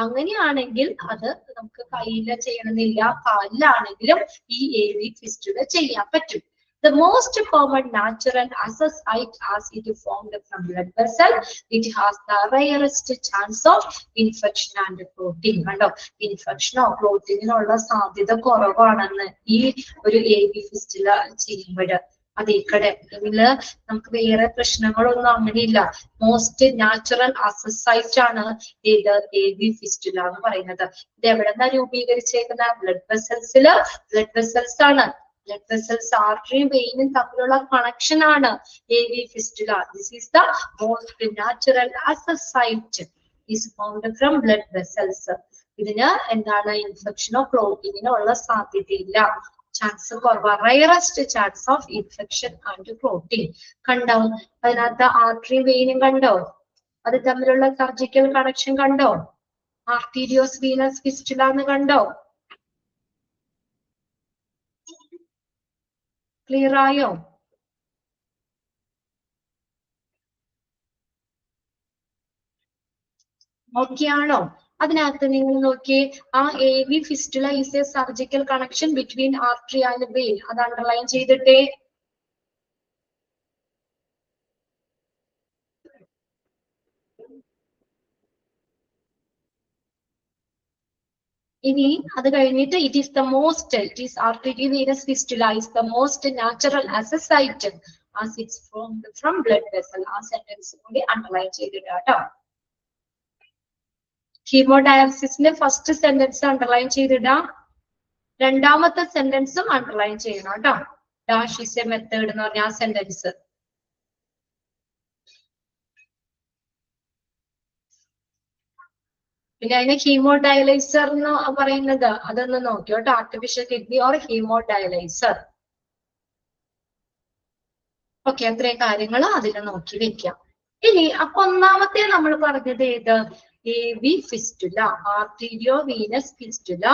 അങ്ങനെയാണെങ്കിൽ അത് നമുക്ക് കയ്യില് ചെയ്യണമെന്നില്ല, കാലിലാണെങ്കിലും ഈ AV fistula ചെയ്യാൻ പറ്റും. The most common natural access site as it formed from blood vessel, it has the rarest chance of infection and clotting. കണ്ടോ, ഇൻഫെക്ഷനോ ക്ലോട്ടിങ്ങിനുള്ള സാധ്യത കുറവാണെന്ന് ഈ ഒരു AV fistula ചെയ്യുമ്പോൾ. അതേക്കടെ ഇതില് നമുക്ക് വേറെ പ്രശ്നങ്ങളൊന്നും അങ്ങനെയില്ല. മോസ്റ്റ് നാച്ചുറൽ അസസൈറ്റ് ആണ് ഏത് AV fistula എന്ന് പറയുന്നത്. ഇത് എവിടെന്നാ രൂപീകരിച്ചേക്കുന്ന? ബ്ലഡ് വെസൽസില്. ബ്ലഡ് വെസൽസ് ആണ്. ബ്ലഡ് വെസൽസ് ആർട്ടറിയും വെയിനും തമ്മിലുള്ള കണക്ഷൻ ആണ് AV fistula. This is the most natural access site is found from blood vessels. ഇതിന് എന്താണ്, ഇൻഫെക്ഷനോ ക്ലോട്ടിങ്ങിനോ ഉള്ള സാധ്യതയില്ല. ചാൻസ് കുറവാ, rarest chance of infection and clotting. കണ്ടോ, അതിനകത്ത് ആർട്ടറിയും വെയിനും കണ്ടോ, അത് തമ്മിലുള്ള സർജിക്കൽ കണക്ഷൻ കണ്ടോ, ആർട്ടീരിയോസ് വീനസ് ഫിസ്റ്റുല എന്ന് കണ്ടോ. ക്ലിയർ ആയോ? ഓക്കെ ആണോ? അതിനകത്ത് നിങ്ങൾ നോക്കിയേ, ആ AV fistula is a surgical connection between artery and vein. അത് അണ്ടർലൈൻ ചെയ്തിട്ടേ. ഇനി അത് കഴിഞ്ഞിട്ട് it is arteriovenous fistula is the most natural access site as it's formed from blood vessel. ആ സെന്റൻസ് കൂടി അണ്ടർലൈൻ ചെയ്തിടുക കേട്ടോ. ഹീമോഡയാലിസിന്റെ ഫസ്റ്റ് സെന്റൻസ് അണ്ടർലൈൻ ചെയ്തിടുക, രണ്ടാമത്തെ സെന്റൻസും അണ്ടർലൈൻ ചെയ്യണം കേട്ടോ. ഡാഷ് ഈസ് എ മെത്തേഡ് എന്ന് പറഞ്ഞ ആ സെന്റൻസ്. പിന്നെ അതിന് ഹീമോഡയലൈസർ എന്ന് പറയുന്നത് അതൊന്ന് നോക്കിയോ കേട്ടോ. Artificial kidney or haemodialyser. Okay, അത്രയും കാര്യങ്ങൾ അതിൽ നോക്കി വെക്കാം. ഇനി അപ്പൊ ഒന്നാമത്തെ നമ്മൾ പറഞ്ഞത് ഏത്? AV fistula, arterio Venus fistula.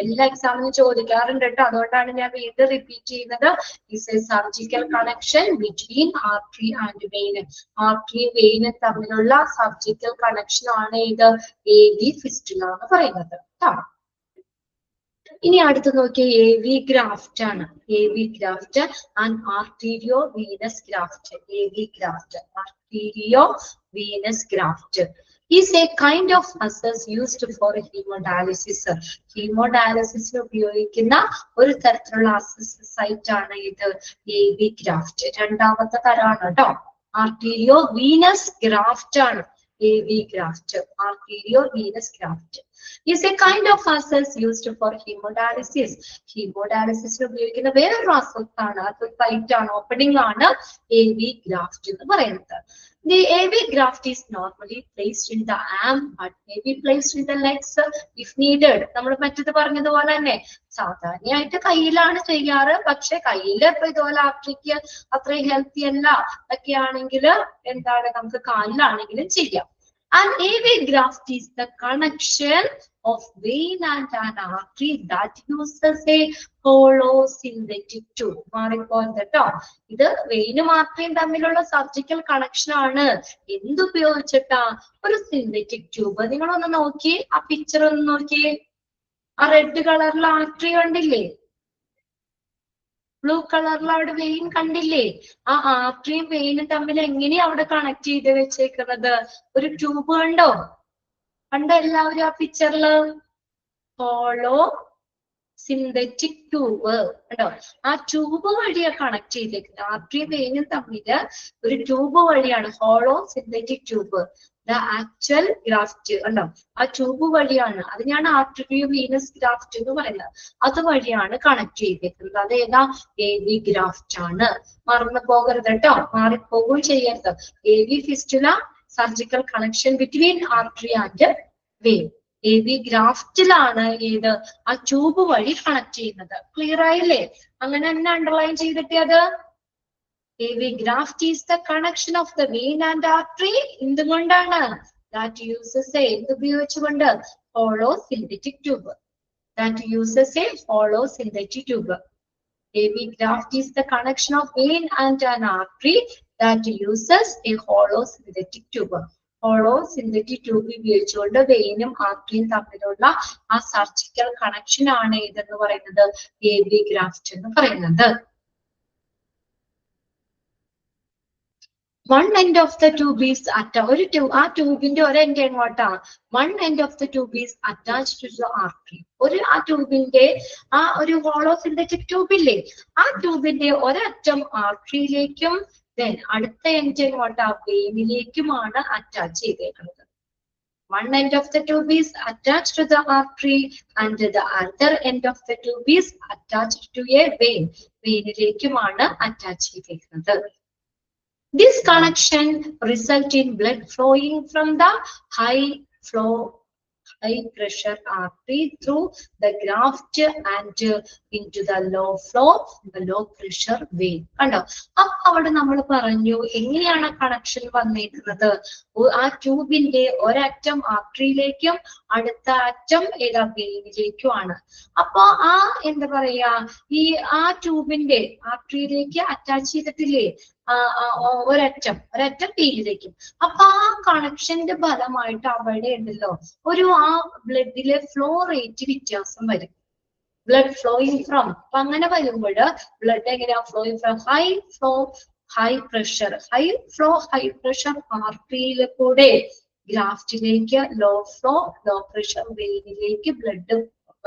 എല്ലാ എക്സാമിനും ചോദിക്കാറുണ്ട് കേട്ടോ, അതുകൊണ്ടാണ് ഞാൻ വീണ്ടും റിപ്പീറ്റ് ചെയ്യുന്നത്. Is a surgical connection between artery and vein. ആർട്ടറിയും വെയിനും തമ്മിലുള്ള സർജിക്കൽ കണക്ഷൻ ആണ് ഇത് AV ഫിസ്റ്റുല എന്ന് പറയുന്നത് കേട്ടോ. ഇനി അടുത്ത് നോക്കിയ AV ഗ്രാഫ്റ്റ് ആണ്. AV graft and arterio venous graft. AV graft, arterio venous graft is a kind of access used for hemodialysis. ഹീമോഡയാലിസിസിന് ഉപയോഗിക്കുന്ന ഒരു തരത്തിലുള്ള അസസ് സൈറ്റ് ആണ് ഇത് AV ഗ്രാഫ്റ്റ്. രണ്ടാമത്തെ തരമാണ് കേട്ടോ. ആർട്ടീരിയോ വീനസ് ഗ്രാഫ്റ്റ് ആണ് AV graft. Arterio venous graft is a kind of access used for hemodialysis. ഹീമോഡയാലിസിസിന് ഉപയോഗിക്കുന്ന വേറൊരു അസസ് ആണ്, അത് സൈറ്റ് ആണ്, ഓപ്പണിംഗ് ആണ് AV ഗ്രാഫ്റ്റ് എന്ന് പറയുന്നത്. The AV graft is normally placed in the arm but may be placed in the legs if needed. നമ്മൾ മറ്റത് പറഞ്ഞതുപോലെ തന്നെ സാധാരണയായിട്ട് കയ്യിലാണ് ചെയ്യാറ്, പക്ഷെ കയ്യില് ഇപ്പൊ ഇതുപോലെ ആർട്ടറിക്ക് അത്രയും ഹെൽത്തി അല്ല ഒക്കെയാണെങ്കിൽ എന്താണ് നമുക്ക് കാലിലാണെങ്കിലും ചെയ്യാം. An AV graft is the connection of vein and an artery that uses a hollow synthetic tube. മാറിപ്പോയത് കേട്ടോ. ഇത് വെയിനും ആർട്ടറിയും തമ്മിലുള്ള സർജിക്കൽ കണക്ഷൻ ആണ്. എന്തുപയോഗിച്ചിട്ടാ? ഒരു സിന്തറ്റിക് ട്യൂബ്. നിങ്ങളൊന്ന് നോക്കി ആ പിക്ചർ ഒന്ന് നോക്കിയേ. ആ റെഡ് കളറിലെ ആർട്ടറി കണ്ടില്ലേ? ബ്ലൂ കളറിൽ അവിടെ വെയിൻ കണ്ടില്ലേ? ആ ആർട്ടറിയും വെയിനും തമ്മിൽ എങ്ങനെയാ അവിടെ കണക്ട് ചെയ്ത് വെച്ചേക്കുന്നത്? ഒരു ട്യൂബ് കണ്ടോ? കണ്ടോ എല്ലാവരും ആ പിക്ചറില്? ഹോളോ സിന്തറ്റിക് ട്യൂബ് കണ്ടോ? ആ ട്യൂബ് വഴിയാ കണക്ട് ചെയ്തേക്കുന്നത്. ആർട്ടറിയും വെയിനും തമ്മില് ഒരു ട്യൂബ് വഴിയാണ്, hollow synthetic tube. The actual graft കണ്ടോ? ആ ട്യൂബ് വഴിയാണ്, അതിനാണ് ആർട്ടറിയോ വീനസ് ഗ്രാഫ്റ്റ് എന്ന് പറയുന്നത്. അത് വഴിയാണ് കണക്ട് ചെയ്തേക്കുന്നത്. അത് ഏതാ? AV ഗ്രാഫ്റ്റ് ആണ്. മറന്നു പോകരുത് കേട്ടോ, മാറിപ്പോകും ചെയ്യരുത്. AV fistula, surgical connection between artery and vein. AV ഗ്രാഫ്റ്റിലാണ് ഏത്? ആ ട്യൂബ് വഴി കണക്ട് ചെയ്യുന്നത്. ക്ലിയർ ആയില്ലേ? അങ്ങനെ തന്നെ അണ്ടർലൈൻ ചെയ്തിട്ടേ അത്. AV graft is the connection of the vein and artery. എന്തുകൊണ്ടാണ്? That uses a എന്തുപയോഗിച്ചുകൊണ്ട്? Hollow synthetic tube. That uses a hollow synthetic tube. AV graft is the connection of vein and an artery that uses a hollow synthetic tube. Hollow synthetic tube ഉപയോഗിച്ചുകൊണ്ട് വെയിനും ആർട്ടറിയും തമ്മിലുള്ള ആ സർജിക്കൽ കണക്ഷൻ ആണ് ഇതെന്ന് പറയുന്നത് AV graft എന്ന് പറയുന്നത്. One end of the tube is attached. ആ ട്യൂബിന്റെ ഒരു എൻഡ് എങ്ങോട്ടാ? One end of the tube is attached to the artery. ആ ട്യൂബിന്റെ ആ ഒരു ഹോളോ സിന്തറ്റിക് ട്യൂബ് ഇല്ലേ? ആ ട്യൂബിന്റെ ഒരറ്റം ആർട്ടറിയിലേക്കും then അടുത്ത എൻഡ് എങ്ങോട്ടാ? വെയിനിലേക്കുമാണ് അറ്റാച്ച് ചെയ്തേക്കുന്നത്. One end of the tube is attached to the artery and the other end of the tube is attached to a vein. വെയിനിലേക്കുമാണ് അറ്റാച്ച് ചെയ്തേക്കുന്നത്. This connection results in blood flowing from the high pressure artery through the graft and into the low pressure vein. കണ്ടോ? അപ്പൊ അവിടെ നമ്മൾ പറഞ്ഞു എങ്ങനെയാണ് കണക്ഷൻ വന്നിരിക്കുന്നത്? ആ ട്യൂബിന്റെ ഒരറ്റം ആർട്ടറിയിലേക്കും അടുത്ത അറ്റം ഏതാ? വെയിനിലേക്കുമാണ്. അപ്പൊ ആ എന്താ പറയാ, ഈ ആ ട്യൂബിന്റെ ആർട്ടറിയിലേക്ക് അറ്റാച്ച് ചെയ്തിട്ടില്ലേ ഒരറ്റം വെയിനിലേക്കും. അപ്പൊ ആ കണക്ഷന്റെ ഫലമായിട്ട് അവിടെ ഉണ്ടല്ലോ ഒരു ആ ബ്ലഡിലെ ഫ്ലോ റേറ്റ് വ്യത്യാസം വരും. ബ്ലഡ് ഫ്ലോയിങ് ഫ്രം, അപ്പൊ അങ്ങനെ വരുമ്പോൾ ബ്ലഡ് എങ്ങനെയാ ഫ്ലോയിങ് ഫ്രം ഹൈ പ്രഷർ ആർട്ടറിയിൽ കൂടെ ഗ്രാഫ്റ്റിലേക്ക് ലോ പ്രഷർ വെയിനിലേക്ക് ബ്ലഡ്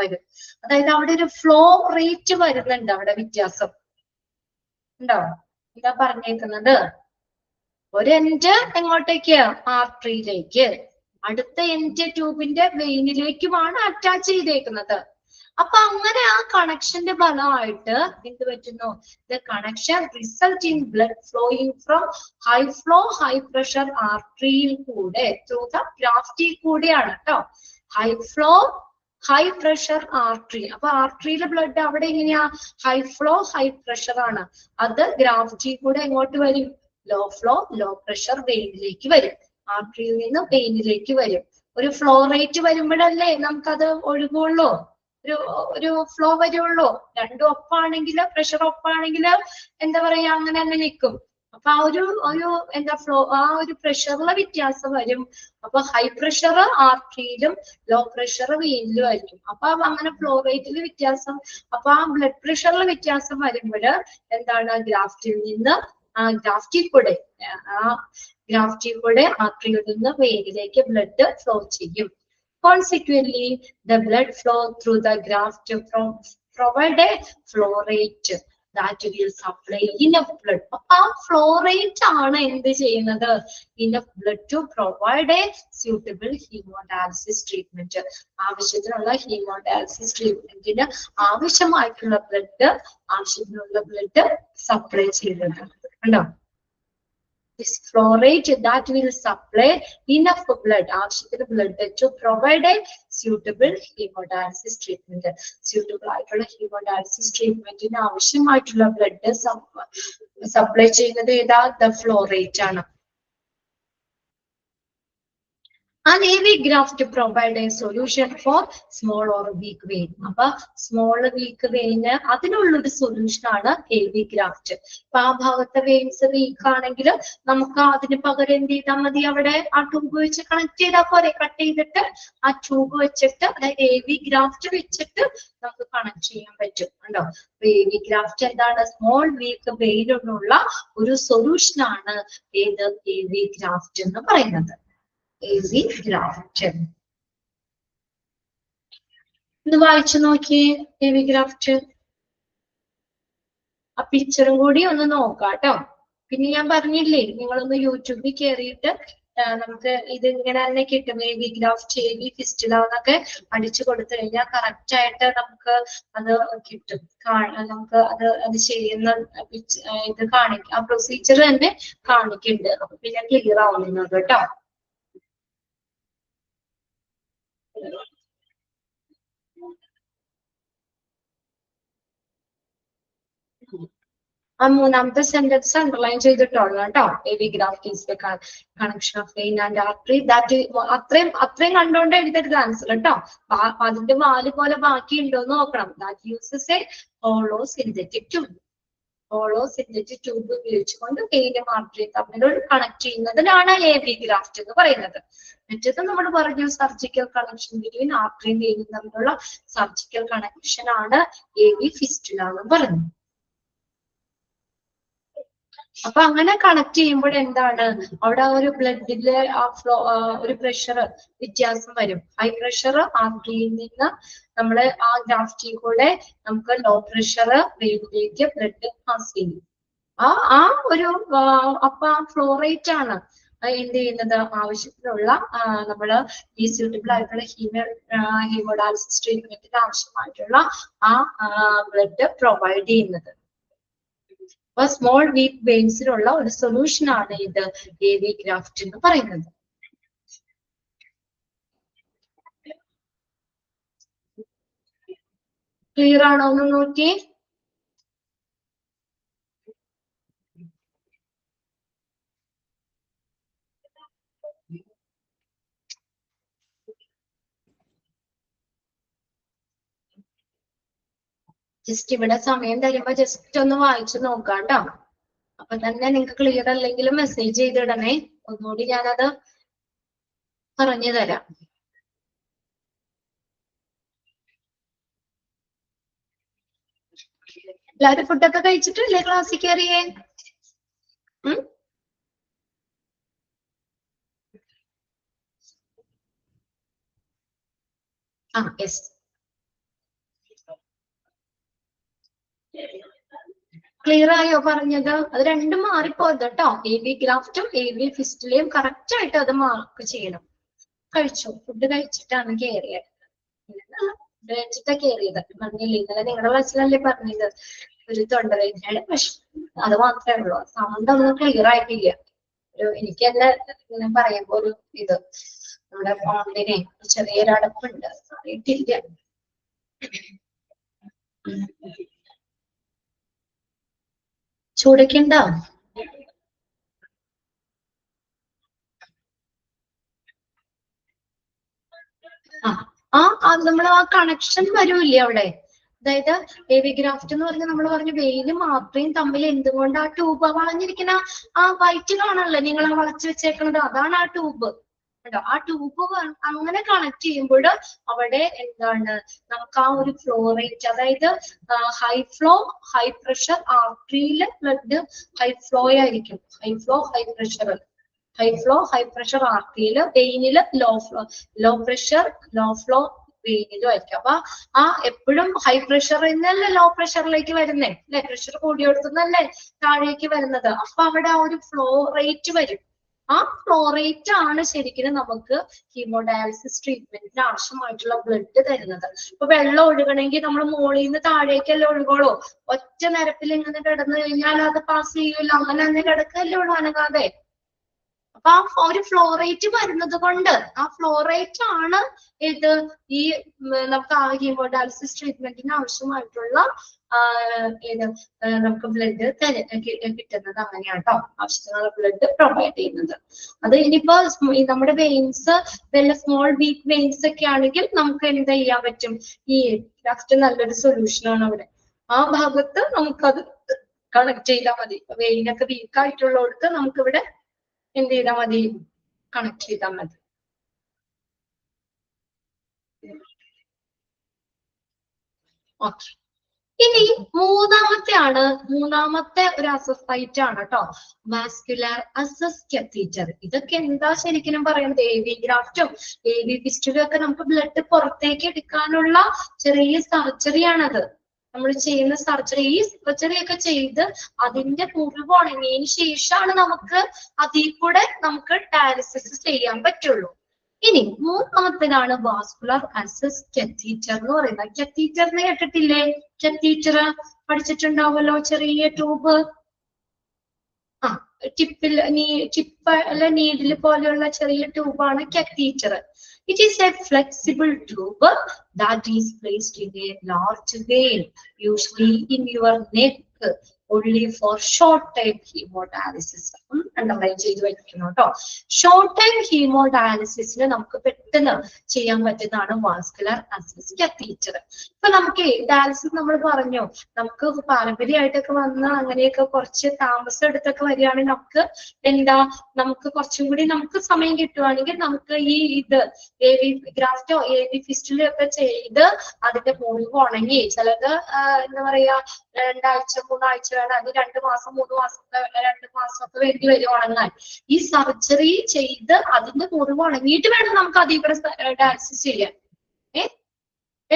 വരും. അതായത് അവിടെ ഒരു ഫ്ലോ റേറ്റ് വരുന്നുണ്ട്, അവിടെ വ്യത്യാസം ഉണ്ടോ? എന്താ പറഞ്ഞേക്കുന്നത്? ഒരു എൻഡ് എങ്ങോട്ടേക്ക്? ആർട്ടറിയിലേക്ക്, അടുത്ത എൻഡ് ട്യൂബിന്റെ വെയിനിലേക്കുമാണ് അറ്റാച്ച് ചെയ്തേക്കുന്നത്. അപ്പൊ അങ്ങനെ ആ കണക്ഷന്റെ ഫലമായിട്ട് എന്ത് പറ്റുന്നു? The connection result in blood flowing from high flow high pressure ആർട്ടറിയിൽ കൂടെ ത്രൂ ദ ഗ്രാഫ്റ്റിൽ കൂടെയാണ് കേട്ടോ. High flow high pressure artery. അപ്പൊ ആർട്ടറിയിലെ ബ്ലഡ് അവിടെ എങ്ങനെയാ? ഹൈ ഫ്ലോ ഹൈ പ്രഷർ ആണ്. അത് ഗ്രാഫ്റ്റിൽ കൂടെ എങ്ങോട്ട് വരും? ലോ ഫ്ലോ ലോ പ്രഷർ വെയിനിലേക്ക് വരും. ആർട്ടറിയിൽ നിന്ന് വെയിനിലേക്ക് വരും. ഒരു ഫ്ലോ റേറ്റ് വരുമ്പോഴല്ലേ നമുക്കത് ഒഴുകുള്ളൂ, ഒരു ഫ്ലോ വരുള്ളൂ. രണ്ടും ഒപ്പാണെങ്കിൽ, പ്രഷർ ഒപ്പാണെങ്കിൽ എന്താ പറയാ, അങ്ങനെ തന്നെ നിൽക്കും. അപ്പൊ ആ ഒരു എന്താ ഫ്ലോ, ആ ഒരു പ്രഷറിലെ വ്യത്യാസം വരും. അപ്പൊ ഹൈ പ്രഷർ ആർട്ടറിയിലും ലോ പ്രഷർ വെയിനിലും ആയിരിക്കും. അപ്പൊ അങ്ങനെ ഫ്ലോ റേറ്റിൽ വ്യത്യാസം, അപ്പൊ ആ ബ്ലഡ് പ്രഷറിൽ വ്യത്യാസം വരുമ്പോൾ എന്താണ്? ഗ്രാഫ്റ്റിൽ നിന്ന് ഗ്രാഫ്റ്റിൽ കൂടെ ആർട്ടറിയിൽ നിന്ന് വെയിനിലേക്ക് ബ്ലഡ് ഫ്ലോ ചെയ്യും. Consequently, the blood flow through the graft provide a flow rate that will supply enough blood. ആ ഫ്ലോ റേറ്റ് ആണ് എന്ത് ചെയ്യുന്നത്? enough blood to provide a suitable hemodialysis treatment. ആവശ്യത്തിനുള്ള ഹീമോഡയാലിസിസ് ട്രീറ്റ്മെന്റിന് ആവശ്യമായിട്ടുള്ള ബ്ലഡ് സപ്ലൈ ചെയ്യുന്നത് കണ്ടോ? This flow rate that will supply enough blood, ആവശ്യത്തിന് blood to provide a suitable hemodialysis treatment. Suitable ആയിട്ടുള്ള ഹീമോഡയാലിസിസ് ട്രീറ്റ്മെന്റിന് ആവശ്യമായിട്ടുള്ള ബ്ലഡ് സപ്ലൈ ചെയ്യുന്നത് ഏതാ? ദ ഫ്ലോ റേറ്റ് ആണ്. An AV graft provide a solution for small or weak vein. അപ്പൊ സ്മോൾ വീക്ക് വെയിന് അതിനുള്ളൊരു സൊല്യൂഷൻ ആണ് AV ഗ്രാഫ്റ്റ്. അപ്പൊ ആ ഭാഗത്തെ വെയിൻസ് വീക്ക് ആണെങ്കിൽ നമുക്ക് അതിന് പകരം എന്ത് ചെയ്താൽ മതി? അവിടെ ആ ട്യൂബ് വെച്ച് കണക്ട് ചെയ്താൽ പോരെ? കട്ട് ചെയ്തിട്ട് ആ ട്യൂബ് വെച്ചിട്ട്, അതായത് AV ഗ്രാഫ്റ്റ് വെച്ചിട്ട് നമുക്ക് കണക്ട് ചെയ്യാൻ പറ്റും. കണ്ടോ? അപ്പൊ AV ഗ്രാഫ്റ്റ് എന്താണ്? സ്മോൾ വീക്ക് വെയിനുള്ള ഒരു സൊല്യൂഷൻ ആണ് ഏത്? AV ഗ്രാഫ്റ്റ് എന്ന് പറയുന്നത്. AV ഗ്രാഫ്റ്റ് ഒന്ന് വായിച്ചു നോക്കിയേ. AV ഗ്രാഫ്റ്റ് ആ പിക്ചറും കൂടി ഒന്ന് നോക്കാം കേട്ടോ. പിന്നെ ഞാൻ പറഞ്ഞില്ലേ, നിങ്ങളൊന്ന് യൂട്യൂബിൽ കയറിയിട്ട് നമുക്ക് ഇത് ഇങ്ങനെ തന്നെ കിട്ടും. AV ഗ്രാഫ്റ്റ്, AV ഫിസ്റ്റുല എന്നൊക്കെ അടിച്ചു കൊടുത്തു കഴിഞ്ഞാൽ കറക്റ്റ് ആയിട്ട് നമുക്ക് അത് കിട്ടും. നമുക്ക് അത് ചെയ്യുന്ന ഇത് കാണിക്കും, ആ പ്രൊസീജിയർ തന്നെ കാണിക്കുന്നുണ്ട്. അപ്പൊ പിന്നെ ക്ലിയർ ആവുന്നത് കേട്ടോ. ആ മൂന്നാമത്തെ സെന്റൻസ് അണ്ടർലൈൻ ചെയ്തിട്ടുള്ളൂ കേട്ടോ. AV graft is the connection of vein and artery. That അത്രയും കണ്ടോണ്ട് എഴുതരുത് ആൻസർ കേട്ടോ. അതിന്റെ വാല് പോലെ ബാക്കി ഉണ്ടോ എന്ന് നോക്കണം. That uses A hollow synthetic tube. Hollow synthetic tube ഉപയോഗിച്ചുകൊണ്ട് വെയിനും ആർട്ടറിയും തമ്മിൽ കണക്ട് ചെയ്യുന്നതിനാണ് AV ഗ്രാഫ്റ്റ് എന്ന് പറയുന്നത്. മറ്റേത് നമ്മൾ പറഞ്ഞു സർജിക്കൽ കണക്ഷൻ ബിറ്റ്വീൻ ആർട്ടറിയും വെയിനും തമ്മിലുള്ള സർജിക്കൽ കണക്ഷൻ ആണ് AV ഫിസ്റ്റുല എന്ന് പറയുന്നത്. അപ്പൊ അങ്ങനെ കണക്ട് ചെയ്യുമ്പോൾ എന്താണ്? അവിടെ ഒരു ബ്ലഡിലെ ആ ഫ്ലോ, ഒരു പ്രഷർ വ്യത്യാസം വരും. ഹൈ പ്രഷർ ആർട്ടറിയിൽ നിന്ന് നമ്മള് ആ ഗ്രാഫ്റ്റിൽ കൂടെ നമുക്ക് ലോ പ്രഷർ വെയിനിലേക്ക് ബ്ലഡ് പാസ് ചെയ്യും. ആ ഒരു അപ്പൊ ആ ഫ്ലോ റേറ്റ് ആണ് എന്ത് ചെയ്യുന്നത്? ആവശ്യത്തിനുള്ള നമ്മള് ഈ സ്യൂട്ടബിൾ ആയിട്ടുള്ള ഹീമോഡയാലിസിസ് ട്രീറ്റ്മെന്റിന് ആവശ്യമായിട്ടുള്ള ആ ബ്ലഡ് പ്രൊവൈഡ് ചെയ്യുന്നത്. അപ്പൊ സ്മോൾ വീക്ക് വെയിൻസിനുള്ള ഒരു സൊല്യൂഷൻ ആണ് ഇത് AV ഗ്രാഫ്റ്റ് എന്ന് പറയുന്നത്. ക്ലിയർ ആണോ എന്ന് നോക്കി. ജസ്റ്റ് ഇവിടെ സമയം തരുമ്പോ ജസ്റ്റ് ഒന്ന് വായിച്ചു നോക്കാം കേട്ടോ. അപ്പൊ തന്നെ നിങ്ങൾക്ക് ക്ലിയർ അല്ലെങ്കിൽ മെസ്സേജ് ചെയ്തിടണേ, ഒന്നുകൂടി ഞാനത് പറഞ്ഞു തരാം. എല്ലാവരും ഫുഡൊക്കെ കഴിച്ചിട്ടില്ലേ ക്ലാസ്സിൽ കയറിയേ? യെസ്. ക്ലിയർ ആയോ പറഞ്ഞത്? അത് രണ്ടും മാറിപ്പോയത് കേട്ടോ. AV ഗ്രാഫ്റ്റും AV ഫിസ്റ്റുലയും കറക്റ്റ് ആയിട്ട് അത് മാർക്ക് ചെയ്യണം. കഴിച്ചു, ഫുഡ് കഴിച്ചിട്ടാണ് കയറിയത്. ഫുഡ് കഴിച്ചിട്ടാ കയറിയത്. പറഞ്ഞില്ലേ ഇന്നലെ നിങ്ങളുടെ ക്ലാസ്സിലല്ലേ പറഞ്ഞത് ഒരു തൊണ്ടവേദനയുടെ പ്രശ്നം, അത് മാത്രമേ ഉള്ളൂ. സൗണ്ട് ഒന്നും ക്ലിയർ ആയിട്ടില്ല. എനിക്ക് തന്നെ ഇങ്ങനെ പറയുമ്പോ ഒരു ഇത് നമ്മുടെ ഫോണിനെ ചെറിയൊരു അടപ്പുണ്ട്, അറിയിട്ടില്ല. ചൂടൊക്കെ ഉണ്ടോ? നമ്മൾ ആ കണക്ഷൻ വരൂല്ലേ അവിടെ. അതായത് AV ഗ്രാഫ്റ്റ് എന്ന് പറഞ്ഞാൽ നമ്മൾ പറഞ്ഞു വെയിലും മാത്രയും തമ്മിൽ എന്തുകൊണ്ട് ആ ട്യൂബ് വളഞ്ഞിരിക്കുന്ന ആ വൈറ്റ് കാണാനല്ലേ നിങ്ങൾ വളച്ചു വെച്ചേക്കുന്നത്, അതാണ് ആ ട്യൂബ് കേട്ടോ. ആ ട്യൂബ് അങ്ങനെ കണക്ട് ചെയ്യുമ്പോൾ അവിടെ എന്താണ് നമുക്ക് ആ ഒരു ഫ്ലോ റേറ്റ്, അതായത് ഹൈ ഫ്ലോ ഹൈ പ്രഷർ ആർട്ടറിയില് ബ്ലഡ് ഹൈ ഫ്ലോ ആയിരിക്കും. High flow high pressure, high flow high pressure ആർട്ടറിയില്, വെയിനില് ലോ പ്രഷർ ലോ ഫ്ലോ വെയിനിലും ആയിരിക്കും. അപ്പൊ ആ എപ്പോഴും ഹൈ പ്രഷറിൽ നിന്നല്ലേ ലോ പ്രഷറിലേക്ക് വരുന്നേ അല്ലെ, പ്രഷർ കൂടിയെടുത്തുന്നല്ലേ താഴേക്ക് വരുന്നത്. അപ്പൊ അവിടെ ആ ഒരു ഫ്ലോ റേറ്റ് വരും. ആ ഫ്ലോ റേറ്റ് ആണ് ശരിക്കും നമുക്ക് ഹീമോഡയാലിസിസ് ട്രീറ്റ്മെന്റിന് ആവശ്യമായിട്ടുള്ള ബ്ലഡ് തരുന്നത്. ഇപ്പൊ വെള്ളം ഒഴുകണമെങ്കിൽ നമ്മൾ മുകളിൽ നിന്ന് താഴേക്കല്ലേ ഒഴുകുള്ളൂ. ഒറ്റ നിരപ്പിൽ ഇങ്ങനെ കിടന്നു കഴിഞ്ഞാൽ അത് പാസ് ചെയ്യൂല, അങ്ങനെ തന്നെ കിടക്കല്ലേ ഉള്ളൂ അനങ്ങാതെ. അപ്പൊ ആ ഒരു ഫ്ലോ റേറ്റ് വരുന്നത് കൊണ്ട്, ആ ഫ്ലോ റേറ്റ് ആണ് ഇത് ഈ നമുക്ക് ആ ഹീമോഡയാലിസിസ് ട്രീറ്റ്മെന്റിന് ആവശ്യമായിട്ടുള്ള നമുക്ക് ബ്ലഡ് കിട്ടുന്നത്. അങ്ങനെയാട്ടോ ആവശ്യത്തിനുള്ള ബ്ലഡ് പ്രൊവൈഡ് ചെയ്യുന്നത്. അത് ഇനിയിപ്പോ നമ്മുടെ വെയിൻസ് വല്ല സ്മോൾ വീക്ക് വെയിൻസ് ഒക്കെ ആണെങ്കിൽ നമുക്ക് എന്ത് ചെയ്യാൻ പറ്റും, ഈ ഗ്രാഫ്റ്റ് നല്ലൊരു സൊല്യൂഷൻ ആണ് അവിടെ. ആ ഭാഗത്ത് നമുക്കത് കണക്ട് ചെയ്താൽ മതി. വെയിനൊക്കെ വീക്ക് ആയിട്ടുള്ളവർക്ക് നമുക്കിവിടെ എന്ത് ചെയ്താൽ മതി, കണക്ട് ചെയ്താൽ മതി. ഓക്കെ, ഇനി മൂന്നാമത്തെ ഒരു അസസ് സൈറ്റ് ആണ് കേട്ടോ, വാസ്കുലർ അസസ് കത്തീറ്റർ. ഇതൊക്കെ എന്താ ശരിക്കും പറയുന്നത്, AV ഗ്രാഫ്റ്റും AV ഫിസ്റ്റുലും ഒക്കെ നമുക്ക് ബ്ലഡ് പുറത്തേക്ക് എടുക്കാനുള്ള ചെറിയ സർജറിയാണത്. നമ്മൾ ചെയ്യുന്ന സർജറി, ഈ സർജറി ഒക്കെ ചെയ്ത് അതിന്റെ മുറിവ് ഉണങ്ങിയതിന് ശേഷമാണ് നമുക്ക് അതിൽ കൂടെ നമുക്ക് ഡയാലിസിസ് ചെയ്യാൻ പറ്റുള്ളൂ. ഇനി മൂന്നാമത്തേതാണ് വാസ്കുലർ അസസ് കത്തീറ്റർ എന്ന് പറയുന്നത്. കത്തീറ്ററിനെ കേട്ടിട്ടില്ലേ? കത്തീറ്റർ പഠിച്ചിട്ടുണ്ടാവുമല്ലോ, ചെറിയ ട്യൂബ്, ടിപ്പ് അല്ല നീഡിൽ പോലെയുള്ള ചെറിയ ട്യൂബാണ് catheter. It is a flexible tube that is placed in a large vein, usually in your neck, only for short time hemodialysis. Underline ചെയ്ത് വെക്കണം കേട്ടോ. ഷോർട്ട് ടൈം ഹീമോഡയാലിസിസിന് നമുക്ക് പെട്ടെന്ന് ചെയ്യാൻ പറ്റുന്നതാണ് വാസ്കുലർ അസസ് കത്തീറ്റർ. ഇപ്പൊ നമുക്ക് ഡയാലിസിസ് നമ്മൾ പറഞ്ഞു, നമുക്ക് പാരമ്പര്യമായിട്ടൊക്കെ വന്ന് അങ്ങനെയൊക്കെ കുറച്ച് താമസം എടുത്തൊക്കെ വരികയാണെങ്കിൽ നമുക്ക് കുറച്ചും കൂടി നമുക്ക് സമയം കിട്ടുവാണെങ്കിൽ നമുക്ക് ഈ ഇത് AV ഗ്രാഫ്റ്റോ AV ഫിസ്റ്റുലോ ഒക്കെ ചെയ്ത് അതിന്റെ മുറിവ് ഉണങ്ങി, ചിലത് എന്താ പറയാ 2 ആഴ്ച 3 ആഴ്ച വേണം, അത് 2 മാസം 3 മാസത്തെ 2 മാസമൊക്കെ വേണ്ടി വരും ഉണങ്ങാൻ. ഈ സർജറി ചെയ്ത് അതിന്റെ മുറിവ് ഉണങ്ങിയിട്ട് വേണം നമുക്ക് അതിൽ കൂടെ ഡയാലിസിസ് ചെയ്യാൻ.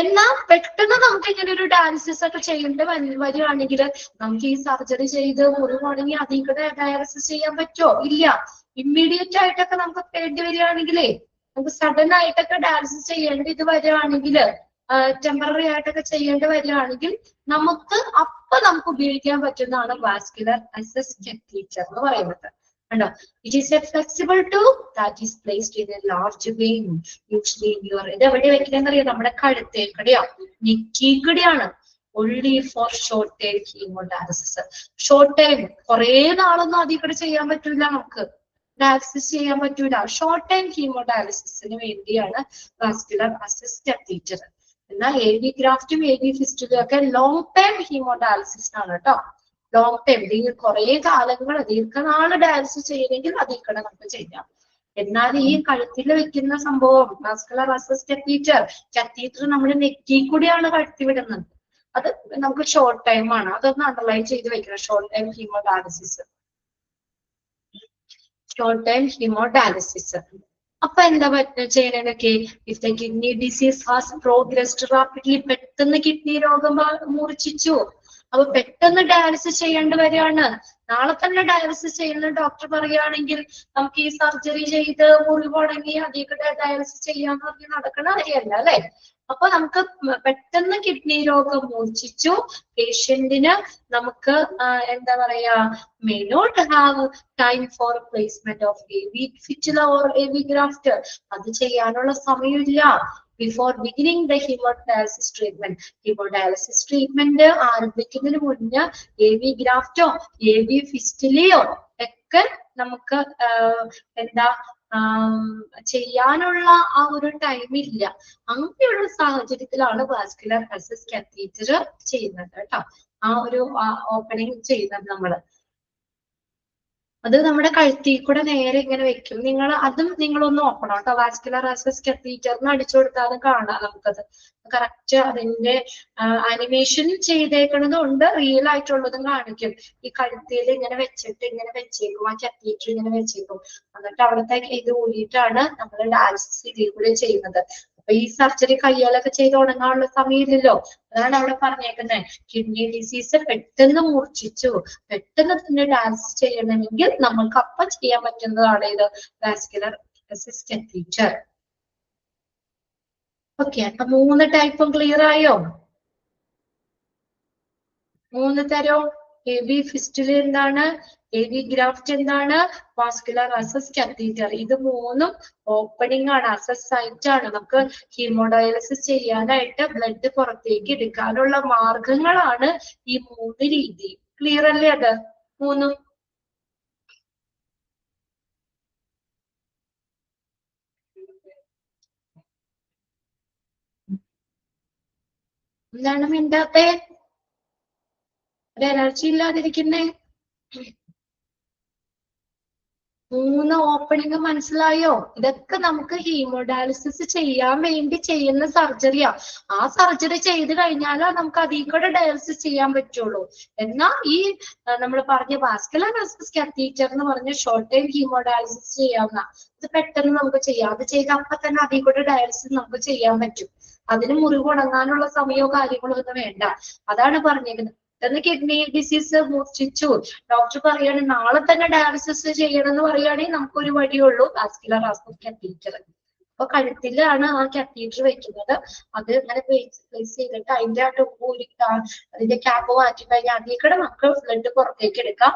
എന്നാൽ പെട്ടെന്ന് നമുക്ക് ഇങ്ങനെ ഒരു ഡയാലിസിസ് ഒക്കെ ചെയ്യേണ്ടി വരികയാണെങ്കിൽ നമുക്ക് ഈ സർജറി ചെയ്ത് മുറിവ് ഉണങ്ങി അതിൽ കൂടെ ഡയാലിസിസ് ചെയ്യാൻ പറ്റുമോ? ഇല്ല. ഇമ്മീഡിയറ്റ് ആയിട്ടൊക്കെ നമുക്ക് വേണ്ടി വരികയാണെങ്കിലേ, നമുക്ക് സഡൻ ആയിട്ടൊക്കെ ഡയാലിസിസ് ചെയ്യേണ്ടി ഇത് വരികയാണെങ്കിൽ, ടെമ്പററി ആയിട്ടൊക്കെ ചെയ്യേണ്ടി വരികയാണെങ്കിൽ നമുക്ക് ഉപയോഗിക്കാൻ പറ്റുന്നതാണ് വാസ്കുലർ അസസ് കത്തീറ്റർ എന്ന് പറയുന്നത്. കണ്ടോ, it is a flexible tube that is placed in a large vein, usually in your, ഇത് എവിടെ വെക്കുന്നതെന്ന് അറിയാം, നമ്മുടെ കഴുത്തേക്കടെയോ നെക്കിക്കടെയാണ്. only for short time hemodialysis. Short time കുറെ നാളൊന്നും അതിൽ കൂടെ ചെയ്യാൻ പറ്റൂല, നമുക്ക് ഡയാലിസിസ് ചെയ്യാൻ പറ്റൂല. ഷോർട്ട് ടൈം ഹീമോഡയാലിസിസിന് വേണ്ടിയാണ് വാസ്കുലർ അസസ് കത്തീറ്റർ. എന്നാൽ AV ഗ്രാഫ്റ്റും AV ഫിസ്റ്റുലും ഒക്കെ ലോങ് ടൈം ഹീമോഡയാലിസിസിനാണ് കേട്ടോ. ലോങ് ടൈം, കുറെ കാലങ്ങൾ ദീർഘനാള് ഡയാലിസിസ് ചെയ്യണമെങ്കിൽ അതിൽ കൂടെ നമുക്ക് ചെയ്യാം. എന്നാൽ ഈ കഴുത്തിൽ വെക്കുന്ന സംഭവം വാസ്കുലർ അസസ് കത്തീറ്റർ നമ്മുടെ നെറ്റിൽ കൂടിയാണ് കടത്തി വിടുന്നത്. അത് നമുക്ക് ഷോർട്ട് ടൈം ആണ്, അതൊന്ന് അണ്ടർലൈൻ ചെയ്ത് വെക്കണം. Short time haemodialysis, short time haemodialysis. അപ്പൊ എന്താ ചെയ്യണതൊക്കെ, if the kidney disease has progressed rapidly, പെട്ടെന്ന് കിഡ്നി രോഗം മൂർച്ഛിച്ചു, അപ്പൊ പെട്ടെന്ന് ഡയാലിസിസ് ചെയ്യേണ്ടി വരികയാണ്. നാളെ തന്നെ ഡയാലിസിസ് ചെയ്യുന്ന ഡോക്ടർ പറയുകയാണെങ്കിൽ നമുക്ക് ഈ സർജറി ചെയ്ത് മുറിവുണങ്ങി അധികം ഡയാലിസിസ് ചെയ്യാന്ന് പറഞ്ഞ് നടക്കണ കാര്യമല്ല അല്ലെ. അപ്പൊ നമുക്ക് പെട്ടെന്ന് കിഡ്നി രോഗം മൂർച്ഛിച്ചു, പേഷ്യന്റിന് നമുക്ക് എന്താ പറയാ, may not have time for placement of AV fistula or AV graft. അത് ചെയ്യാനുള്ള സമയമില്ല. Before beginning the hemodialysis treatment, hemodialysis treatment ആരംഭിക്കുന്നതിന് മുന്നേ AV ഗ്രാഫ്റ്റോ AV ഫിസ്റ്റുലയോ ഒക്കെ നമുക്ക് എന്താ ചെയ്യാനുള്ള ആ ഒരു ടൈമില്ല. അങ്ങനെയുള്ള സാഹചര്യത്തിലാണ് വാസ്കുലർ അക്സസ് കാത്തീറ്റർ ചെയ്യുന്നത് കേട്ടോ. ആ ഒരു ഓപ്പണിംഗ് ചെയ്യുന്നത് നമ്മള്. അത് നമ്മുടെ കഴുത്തിൽ കൂടെ നേരെ ഇങ്ങനെ വെക്കും. അതും നിങ്ങളൊന്ന് നോക്കണം കേട്ടോ. വാസ്കുലർ അക്സസ് കാത്തീറ്ററിന് അടിച്ചു കൊടുത്താലും കാണാം നമുക്കത് കറക്റ്റ്. അതിന്റെ ആനിമേഷൻ ചെയ്തേക്കുന്നതും ഉണ്ട്, റിയൽ ആയിട്ടുള്ളതും കാണിക്കും. ഈ കഴുത്തിൽ ഇങ്ങനെ വെച്ചിട്ട് ഇങ്ങനെ വെച്ചേക്കും, ആ കാത്തീറ്റർ ഇങ്ങനെ വെച്ചേക്കും. എന്നിട്ട് അവിടുത്തെ ഇത് കൂടിയിട്ടാണ് നമ്മൾ ഡയാലിസിസ് ഇതിൽ കൂടെ ചെയ്യുന്നത്. അപ്പൊ ഈ സർജറി കയ്യാലൊക്കെ ചെയ്ത് തുടങ്ങാനുള്ള സമയമില്ലല്ലോ. അതാണ് അവിടെ പറഞ്ഞേക്കുന്നത്. കിഡ്നി ഡിസീസ് പെട്ടെന്ന് മൂർച്ഛിച്ചു, പെട്ടെന്ന് തന്നെ ഡയാലിസിസ് ചെയ്യണമെങ്കിൽ നമുക്ക് അപ്പം ചെയ്യാൻ പറ്റുന്നതാണ് ഇത് വാസ്കുലർ അക്സസ് കാത്തീറ്റർ. ഓക്കെ, അപ്പൊ 3 ടൈപ്പും ക്ലിയർ ആയോ? 3 തരം. AV ഫിസ്റ്റുല എന്താണ്, AV ഗ്രാഫ്റ്റ് എന്താണ്, വാസ്കുലർ അക്സസ് കാത്തീറ്റർ. ഇത് 3ഉം ഓപ്പണിംഗ് ആണ്, അക്സസ് സൈറ്റ് ആണ്. നമുക്ക് ഹീമോഡയാലിസിസ് ചെയ്യാനായിട്ട് ബ്ലഡ് പുറത്തേക്ക് എടുക്കാനുള്ള മാർഗങ്ങളാണ് ഈ 3 രീതി. ക്ലിയർ അല്ലേ അത് 3ഉം? എന്താണ് മിണ്ടാത്തെ? ഒരു എനർജി ഇല്ലാതിരിക്കുന്നേ? 3 ഓപ്പണിംഗ് മനസ്സിലായോ? ഇതൊക്കെ നമുക്ക് ഹീമോഡയാലിസിസ് ചെയ്യാൻ വേണ്ടി ചെയ്യുന്ന സർജറിയാ. ആ സർജറി ചെയ്ത് കഴിഞ്ഞാൽ നമുക്ക് അതിൽ കൂടെ ഡയാലിസിസ് ചെയ്യാൻ പറ്റുള്ളൂ. എന്നാൽ ഈ നമ്മൾ പറഞ്ഞ വാസ്കുലർ അക്സസ് കാത്തീറ്റർ എന്ന് പറഞ്ഞ ഷോർട്ട് ടൈം ഹീമോഡയാലിസിസ് ചെയ്യാവുന്ന, ഇത് പെട്ടെന്ന് നമുക്ക് ചെയ്യാം. അത് ചെയ്ത് അപ്പൊ തന്നെ അതിൽ കൂടെ ഡയാലിസിസ് നമുക്ക് ചെയ്യാൻ പറ്റും. അതിന് മുറിവ് ഉണങ്ങാനുള്ള സമയമോ കാര്യങ്ങളോ ഒന്നും വേണ്ട. അതാണ് പറഞ്ഞേക്കുന്നത്. കിഡ്നി ഡിസീസ് മൂർച്ഛിച്ചു, ഡോക്ടർ പറയാണ് നാളെ തന്നെ ഡയാലിസിസ് ചെയ്യണം എന്ന് പറയുകയാണെങ്കിൽ നമുക്കൊരു വഴിയുള്ളൂ, വാസ്കുലർ അക്സസ് കാത്തീറ്റർ. അപ്പൊ കഴുത്തിലാണ് ആ കാത്തീറ്റർ വെക്കുന്നത്. അത് ഇങ്ങനെ പ്ലേസ് ചെയ്തിട്ട് അതിന്റെ അതിന്റെ ക്യാപ്പ് മാറ്റി കഴിഞ്ഞാൽ അതിൽ കൂടെ നമുക്ക് ബ്ലഡ് പുറത്തേക്ക് എടുക്കാം,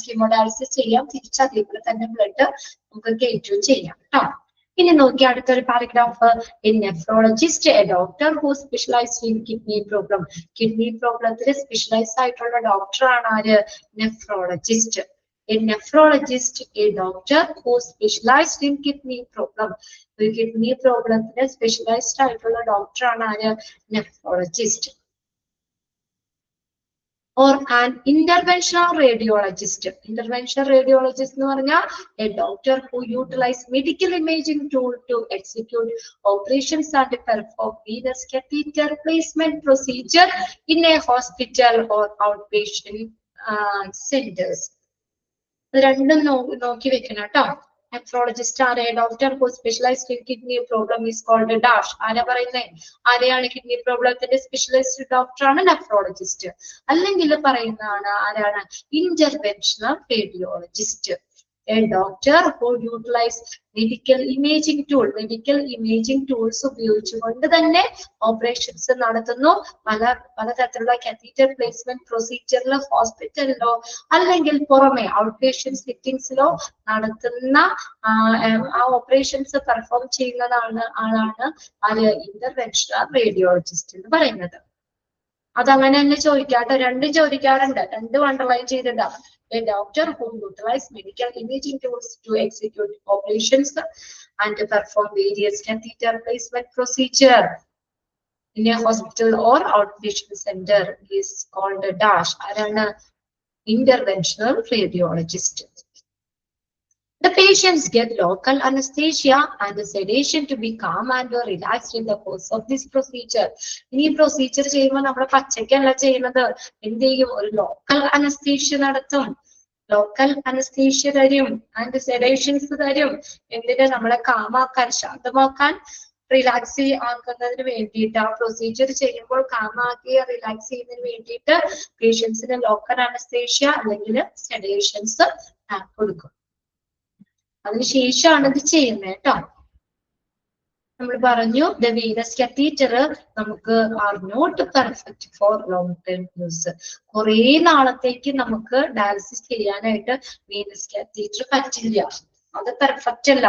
ഹീമോഡയാലിസിസ് ചെയ്യാം, തിരിച്ച് അതിൽ കൂടെ തന്നെ ബ്ലഡ് നമുക്ക് കയറ്റുകയും ചെയ്യാം കേട്ടോ. ഇനി നോക്കി അടുത്തൊരു paragraph. A nephrologist, a doctor who specialised in kidney problem. Kidney പ്രോബ്ലത്തിൽ സ്പെഷ്യലൈസ് ആയിട്ടുള്ള ഡോക്ടറാണ് ആര്? Nephrologist. A nephrologist, a doctor who specialized in kidney problem. Kidney problem specialized ആയിട്ടുള്ള ഡോക്ടറാണ് ആര്? Nephrologist. Or an interventional radiologist. Interventional radiologist എന്ന് പറഞ്ഞാൽ a doctor who utilize medical imaging tool to execute operations and perform venous catheter placement procedure in a hospital or outpatient centers. രണ്ടും നോക്കി വെക്കണം കേട്ടോ. നെഫ്രോളജിസ്റ്റ് ആരെ? Doctor who specialised in kidney problem is called dash. ആരാ പറയുന്നേ? ആരെയാണ് കിഡ്നി പ്രോബ്ലത്തിന്റെ സ്പെഷ്യലൈസ്ഡ് ഡോക്ടറാണ് നെഫ്രോളജിസ്റ്റ്. അല്ലെങ്കിൽ പറയുന്നതാണ് ആരാണ്? Interventional radiologist. A doctor who utilize medical imaging tool. Medical imaging tools ഉപയോഗിച്ചുകൊണ്ട് തന്നെ ഓപ്പറേഷൻസ് നടത്തുന്നു. പലതരത്തിലുള്ള കാത്തീറ്റർ പ്ലേസ്മെന്റ് പ്രൊസീജിയറിലോ ഹോസ്പിറ്റലിലോ അല്ലെങ്കിൽ പുറമെ ഔട്ട് പേഷ്യന്റ് സിറ്റിംഗ്സിലോ നടത്തുന്ന ആ ഓപ്പറേഷൻസ് പെർഫോം ചെയ്യുന്നതാണ് ആളാണ് ഇന്റർവെൻഷണൽ റേഡിയോളജിസ്റ്റ് എന്ന് പറയുന്നത്. അതങ്ങനെ തന്നെ ചോദിക്കാട്ടോ, രണ്ടും ചോദിക്കാറുണ്ട്, രണ്ടും അണ്ടർലൈൻ ചെയ്തിട്ടാണ്. A doctor who utilize medical imaging tools to execute operations and to perform various catheter placement procedure in a hospital or outpatient center is called a dash. Arana interventional radiologist. The patients get local anesthesia and the sedation to be calm and relaxed in the course of this procedure. ഈ പ്രൊസീജിയർ ചെയ്യുമ്പോൾ നമ്മൾ പച്ചക്കല്ല ചെയ്യുന്നത്. എന്ത് ചെയ്യും? ഒരു ലോക്കൽ അനസ്തേഷ്യ നടത്തും. ലോക്കൽ അനസ്തേഷ്യ തരും ആൻഡ് സെഡേഷൻസ് തരും. എന്തിന്? നമ്മളെ കാമാക്കാൻ, ശാന്തമാക്കാൻ, റിലാക്സ് ആക്കുന്നതിന് വേണ്ടിയിട്ട്, ആ പ്രൊസീജിയർ ചെയ്യുമ്പോൾ കാമാക്കി റിലാക്സ് ചെയ്യുന്നതിന് വേണ്ടിയിട്ട് പേഷ്യൻസിന് ലോക്കൽ അനസ്തേഷ്യ അല്ലെങ്കിൽ സെഡേഷൻസ് കൊടുക്കും. അതിനുശേഷമാണ് ഇത് ചെയ്യുന്നത് കേട്ടോ. നമ്മൾ പറഞ്ഞു ദ വീനസ് കത്തീറ്റർ നമുക്ക് are not perfect for long time use. കുറെ നാളത്തേക്ക് നമുക്ക് ഡയാലിസിസ് ചെയ്യാനായിട്ട് വീനസ് കത്തീറ്റർ പറ്റില്ല, അത് പെർഫെക്റ്റ് അല്ല.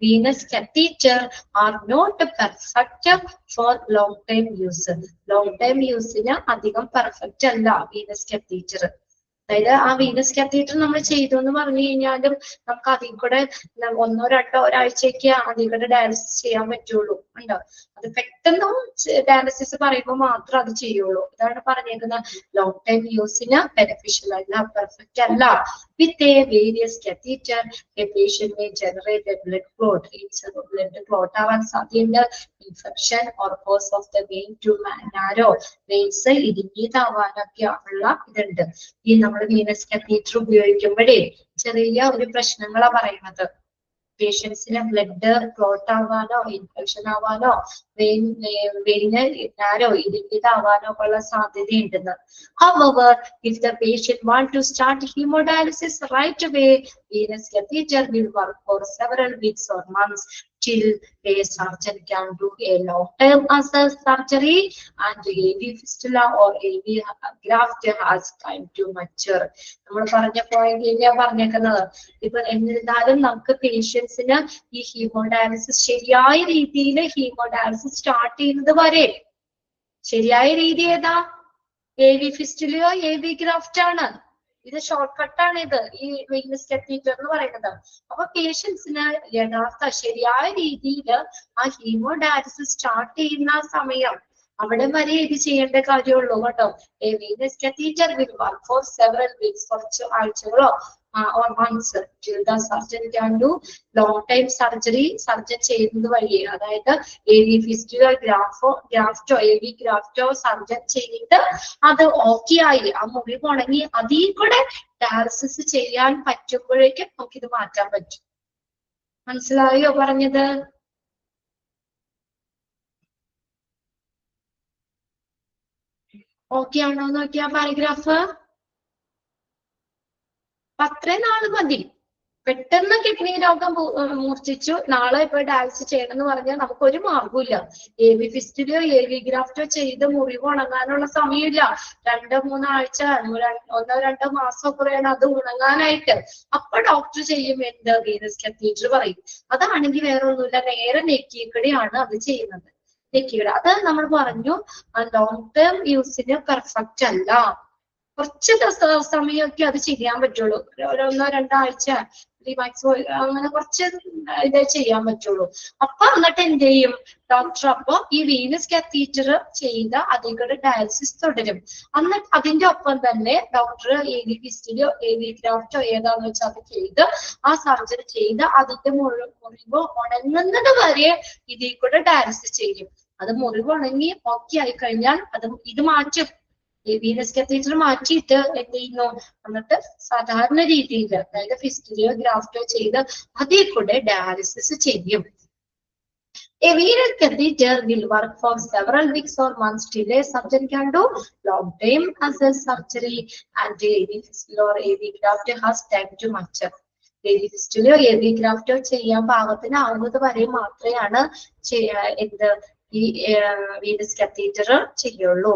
Venous catheter are not perfect for long time use. Long time യൂസിന് അധികം പെർഫെക്റ്റ് അല്ല വീനസ് കത്തീറ്റർ. അതായത് ആ വീനസ് കത്തീറ്റർ നമ്മൾ ചെയ്തു എന്ന് പറഞ്ഞു കഴിഞ്ഞാലും നമുക്ക് അതിൽ കൂടെ 1 2 ഒരാഴ്ചയ്ക്ക് അതിൽ കൂടെ ഡയാലിസിസ് ചെയ്യാൻ പറ്റുള്ളൂ. ഉണ്ടോ? അത് പെട്ടെന്ന് ഡയാലിസിസ് പറയുമ്പോൾ മാത്രം അത് ചെയ്യുള്ളൂ. ഇതാണ് പറഞ്ഞേക്കുന്നത്. ലോങ് ടൈം യൂസിന് ബെനിഫിഷ്യൽ അല്ല, പെർഫെക്റ്റ് അല്ല. With a various catheter a patient may generate blood clot. Blood clot ആവാൻ സാധ്യതയുണ്ട്. Infection or cause of the vein to narrow, veins ഇടുങ്ങിയതാവാനൊക്കെ ഉള്ള ഇതുണ്ട്. ഈ നമ്മൾ വീനസ് കത്തീറ്റർ ഉപയോഗിക്കുമ്പോഴേ ചെറിയ ഒരു പ്രശ്നങ്ങളാ പറയുന്നത്. പേഷ്യൻസിന് blood clot ആവാനോ infection ആവാനോ Wayne narrow ഇടുങ്ങിയതാവാനോ ഉള്ള സാധ്യതയുണ്ടെന്ന്. However, if the patient want to start hemodialysis right away, venous catheter will work for several weeks or months till a surgeon can do a long-term surgery and AV fistula or AV graft has time to mature. നമ്മൾ പറഞ്ഞ പോയിന്റ് പറഞ്ഞേക്കുന്നത്. ഇപ്പൊ എന്നിരുന്നാലും നമുക്ക് പേഷ്യൻസിന് ഈ ഹീമോഡയാലിസിസ് ശരിയായ രീതിയിൽ ഹീമോഡയാലിസിസ് സ്റ്റാർട്ട് ചെയ്യുന്നത് വരെ ശരിയായ രീതി ഏതാ? AV ഫിസ്റ്റുലയോ AV ഗ്രാഫ്റ്റ് ആണ്. ഇത് ഷോർട്ട് കട്ടാണ്. ഇത് ഈ വീനസ് കത്തീറ്റർ എന്ന് പറയുന്നത്. അപ്പൊ പേഷ്യൻസിന് യഥാർത്ഥ ശരിയായ രീതിയിൽ ആ ഹീമോഡയാലിസിസ് സ്റ്റാർട്ട് ചെയ്യുന്ന സമയം അവിടെ വരെ ഇത് ചെയ്യേണ്ട കാര്യമുള്ളൂ കേട്ടോ. Venous catheter will work for several weeks, കുറച്ച് ആഴ്ചകളോ or months till the surgeon can do long time surgery. Surgeon ചെയ്യുന്നത് വഴി, അതായത് AV ഫിസ്റ്റുലോ ഗ്രാഫ്റ്റോ AV ഗ്രാഫ്റ്റോ സർജൻ ചെയ്തിട്ട് അത് ഓക്കെ ആയി, ആ മുറിവ് ഉണങ്ങി അതിൽ കൂടെ ഡയാലിസിസ് ചെയ്യാൻ പറ്റുമ്പോഴേക്കും നമുക്കിത് മാറ്റാൻ പറ്റും. മനസ്സിലായോ പറഞ്ഞത്? ഓക്കെ ആണോ നോക്കിയാ പാരഗ്രാഫ്? അത്രയും നാള് മതി. പെട്ടെന്ന് കിഡ്നി രോഗം മൂർച്ഛിച്ചു, നാളെ ഇപ്പൊ ഡയാലിസിസ് ചെയ്യണം എന്ന് പറഞ്ഞാൽ നമുക്ക് ഒരു മാർഗമില്ല. AV ഫിസ്റ്റുലയോ AV ഗ്രാഫ്റ്റോ ചെയ്ത് മുറിവ് ഉണങ്ങാനുള്ള സമയമില്ല. 2-3 ആഴ്ച 1-2 മാസം ഒക്കെ വേണം അത് ഉണങ്ങാനായിട്ട്. അപ്പൊ ഡോക്ടർ ചെയ്യും എന്ത്? വീനസ് കത്തീറ്റർ പറയും. അതാണെങ്കിൽ വേറെ ഒന്നുമില്ല, നേരെ നെക്കിക്കൂടെയാണ് അത് ചെയ്യുന്നത്. നെക്കിയുടെ അത് നമ്മൾ പറഞ്ഞു ലോങ് ടേം യൂസിന് പെർഫെക്റ്റ് അല്ല. കുറച്ച് സമയമൊക്കെ അത് ചെയ്യാൻ പറ്റുള്ളൂ. 1-2 ആഴ്ച മാക്സിമം അങ്ങനെ കുറച്ച് ഇതേ ചെയ്യാൻ പറ്റുള്ളൂ. അപ്പൊ എന്നിട്ട് എന്ത് ചെയ്യും ഡോക്ടർ? അപ്പൊ ഈ വീനസ് കത്തീറ്റർ ചെയ്ത അതിൽ കൂടെ ഡയാലിസിസ് തുടരും. എന്നിട്ട് അതിന്റെ ഒപ്പം തന്നെ ഡോക്ടർ AV ഫിസ്റ്റുലയോ AV ഗ്രാഫ്റ്റോ ഏതാന്ന് വെച്ചാൽ അത് ചെയ്ത് ആ സർജറി ചെയ്ത് അതിന്റെ മുറിവ് ഉണങ്ങുന്നത് വരെ ഇതിൽ കൂടെ ഡയാലിസിസ് ചെയ്യും. അത് മുറിവ് ഉണങ്ങി ഓക്കെ ആയി കഴിഞ്ഞാൽ ഇത് മാറ്റും. ഈ വീനസ് കത്തീറ്റർ മാറ്റിയിട്ട് എന്ത് ചെയ്യുന്നു? എന്നിട്ട് സാധാരണ രീതിയിൽ, അതായത് ഫിസ്റ്റുലയോ ഗ്രാഫ്റ്റോ ചെയ്ത് അതിൽ കൂടെ ഡയാലിസിസ് ചെയ്യും. A venous catheter will work for several weeks or months till a surgeon can do long-term access surgery and AV fistula or AV graft has time to mature. AV fistula AV graft ചെയ്യാൻ പാകത്തിന് ആവുന്നത് വരെ മാത്രമാണ് എന്ത് ഈ വീനസ് കത്തീറ്റർ ചെയ്യുള്ളൂ.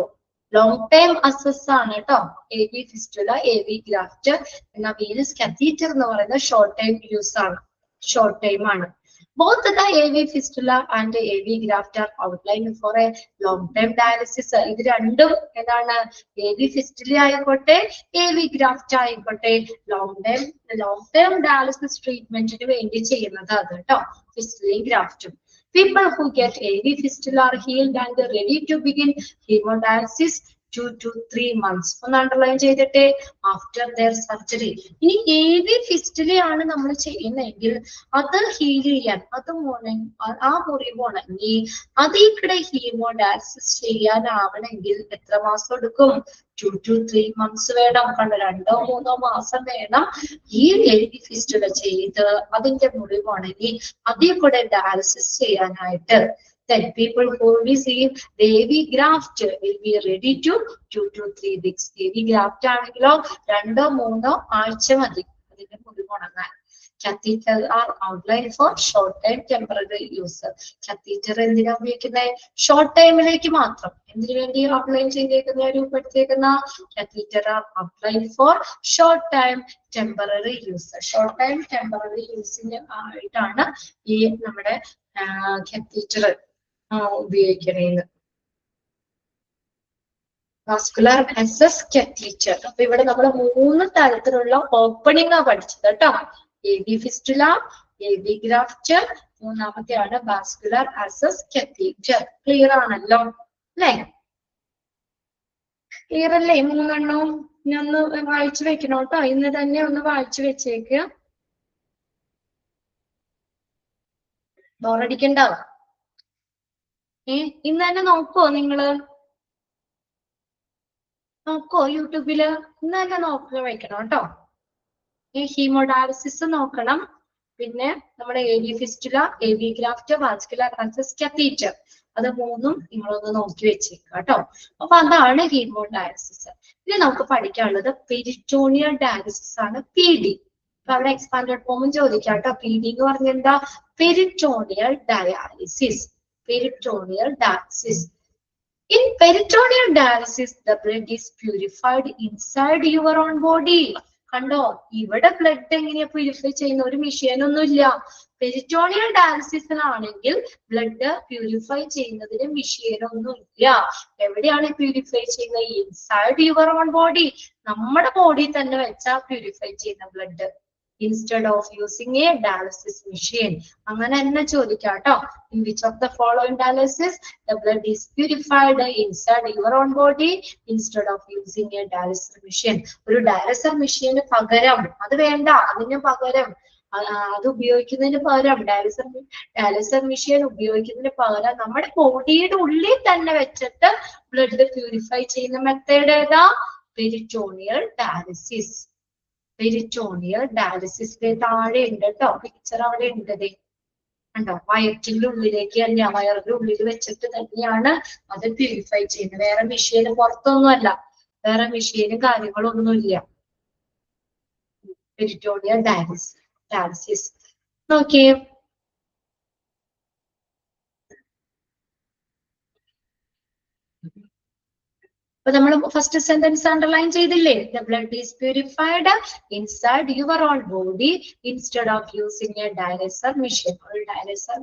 ലോങ് ടൈം അസസ് ആണ് കേട്ടോ AV ഫിസ്റ്റുല AV ഗ്രാഫ്റ്റ്. എന്നാൽ വീനസ് കത്തീറ്റർ എന്ന് പറയുന്നത് ഷോർട്ട് ടൈം യൂസ് ആണ്, ഷോർട്ട് ടൈം ആണ്. Both the AV fistula and AV graft are outlined for a long term dialysis. ഇത് രണ്ടും എന്താണ്? AV fistula ആയിക്കോട്ടെ AV graft ആയിക്കോട്ടെ long term dialysis ട്രീറ്റ്മെന്റിന് വേണ്ടി ചെയ്യുന്നത് അത് കേട്ടോ, ഫിസ്റ്റുലയും ഗ്രാഫ്റ്റും. People who get AV fistula are healed and ready to begin hemodialysis 2 to 3 months. ഒന്ന് അണ്ടർലൈൻ ചെയ്തിട്ടെ, ആഫ്റ്റർ ദെയർ സർജറി. ഇനി AV ഫിസ്റ്റുലയാണ് നമ്മൾ ചെയ്യുന്നതെങ്കിൽ അത് ഹീൽ ചെയ്യാൻ, ആ മുറിവ് ഉണങ്ങി അതിൽ കൂടെ ഹീമോഡയാലിസിസ് ചെയ്യാനാവണമെങ്കിൽ എത്ര മാസം എടുക്കും? 2 to 3 months വേണം. കണ്ടോ, 2-3 മാസം വേണം ഈ AV ഫിസ്റ്റുല ചെയ്ത് അതിന്റെ മുറിവ് ഉണങ്ങി അതിൽ കൂടെ ഡയാലിസിസ് ചെയ്യാനായിട്ട്. Then people who receive the AV graft will be ready to 2 to 3 weeks. AV graft ആണെങ്കിലോ 2-3 ആഴ്ച മതി അതിന്റെ മുറിവ് ഉണങ്ങാൻ. Catheter are outlined for short time temporary use. Catheter എന്തിനാ ഉപയോഗിക്കുന്നത്? ഷോർട്ട് ടൈമിലേക്ക് മാത്രം. എന്തിനു വേണ്ടി ഔട്ട്ലൈൻ ചെയ്തേക്കുന്ന രൂപപ്പെടുത്തിയേക്കുന്ന catheter are outlined for short time temporary use. Short time temporary യൂസിന് ആയിട്ടാണ് ഈ നമ്മുടെ catheter ഉപയോഗിക്കുന്നത്. Vascular access catheter. അപ്പൊ ഇവിടെ നമ്മൾ 3 തരത്തിലുള്ള ഓപ്പണിംഗ് ആ പഠിച്ചത് കേട്ടോ. AV ഫിസ്റ്റുല, AV ഗ്രാഫ്റ്റ്, മൂന്നാമത്തെയാണ് വാസ്കുലർ ആക്സസ് catheter. ക്ലിയർ ആണല്ലോ അല്ലേ? ക്ലിയർ അല്ലേ? 3 എണ്ണവും ഞാൻ ഒന്ന് വായിച്ചു വെക്കണം കേട്ടോ. ഇന്ന് തന്നെ ഒന്ന് വായിച്ചു വെച്ചേക്കുക. ബോറടിക്കണ്ട. ഇന്ന് തന്നെ നോക്കുവോ നിങ്ങള്? നോക്കോ യൂട്യൂബില്? ഇന്ന് തന്നെ നോക്കുക വെക്കണം കേട്ടോ. ഈ ഹീമോഡയാലിസിസ് നോക്കണം. പിന്നെ നമ്മുടെ AV fistula, AV graft, vascular access catheter, അത് 3ഉം നിങ്ങളൊന്ന് നോക്കി വെച്ചേക്കുക കേട്ടോ. അപ്പൊ അതാണ് ഹീമോഡയാലിസിസ്. ഇനി നമുക്ക് പഠിക്കാനുള്ളത് പെരിറ്റോണിയൽ ഡയാലിസിസ് ആണ്, PD. അപ്പൊ അവിടെ എക്സ്പാൻഡഡ് ഫോമും ചോദിക്കാം കേട്ടോ. PD എന്ന് പറഞ്ഞാൽ എന്താ? Peritoneal dialysis. Peritoneal dialysis. In peritoneal dialysis, the blood is purified inside your own body. കണ്ടോ, ഇവിടെ ബ്ലഡ് എങ്ങനെയാ പ്യൂരിഫൈ ചെയ്യുന്ന? ഒരു മെഷീൻ ഒന്നുമില്ല. പെരിറ്റോണിയൽ ഡയാലിസിസിലാണെങ്കിൽ ബ്ലഡ് പ്യൂരിഫൈ ചെയ്യുന്നതിന് മെഷീൻ ഒന്നും ഇല്ല. എവിടെയാണ് പ്യൂരിഫൈ ചെയ്യുന്നത്? Inside your own body. നമ്മുടെ ബോഡി തന്നെ വെച്ചാ പ്യൂരിഫൈ ചെയ്യുന്ന blood. Instead of using a dialysis machine. അങ്ങനെ തന്നെ ചോദിക്കാം കേട്ടോ. In which of the following dialysis the blood is purified inside your own body instead of using a dialysis machine? ഒരു ഡയാലിസർ മെഷീന് പകരം, അത് വേണ്ട, അതിന് പകരം, അത് ഉപയോഗിക്കുന്നതിന് പകരം, ഡയാലിസർ മെഷീൻ ഉപയോഗിക്കുന്നതിന് പകരം നമ്മുടെ ബോഡിയുടെ ഉള്ളിൽ തന്നെ വെച്ചിട്ട് ബ്ലഡ് പ്യൂരിഫൈ ചെയ്യുന്ന മെത്തേഡ് ഏതാ? Peritoneal dialysis. പെരിറ്റോണിയൽ ഡയാലിസിസിന്റെ താഴെ ഉണ്ട് കേട്ടോ, പിക്ചർ അവിടെ ഉണ്ട്. കണ്ടോ, വയറ്റിന്റെ ഉള്ളിലേക്ക് തന്നെ, വയറിന്റെ ഉള്ളിൽ വെച്ചിട്ട് തന്നെയാണ് അത് പ്യൂരിഫൈ ചെയ്യുന്നത്. വേറെ മെഷീന് പുറത്തൊന്നുമല്ല, വേറെ മെഷീനും കാര്യങ്ങളൊന്നുമില്ല. പെരിറ്റോണിയൽ ഡയാലിസിസ് നോക്കിയേ. അപ്പൊ നമ്മൾ ഫസ്റ്റ് സെന്റൻസ് അണ്ടർലൈൻ ചെയ്തില്ലേ? The blood is purified inside your own body instead of using a dialyzer machine. ഒരു ഡയാലിസർ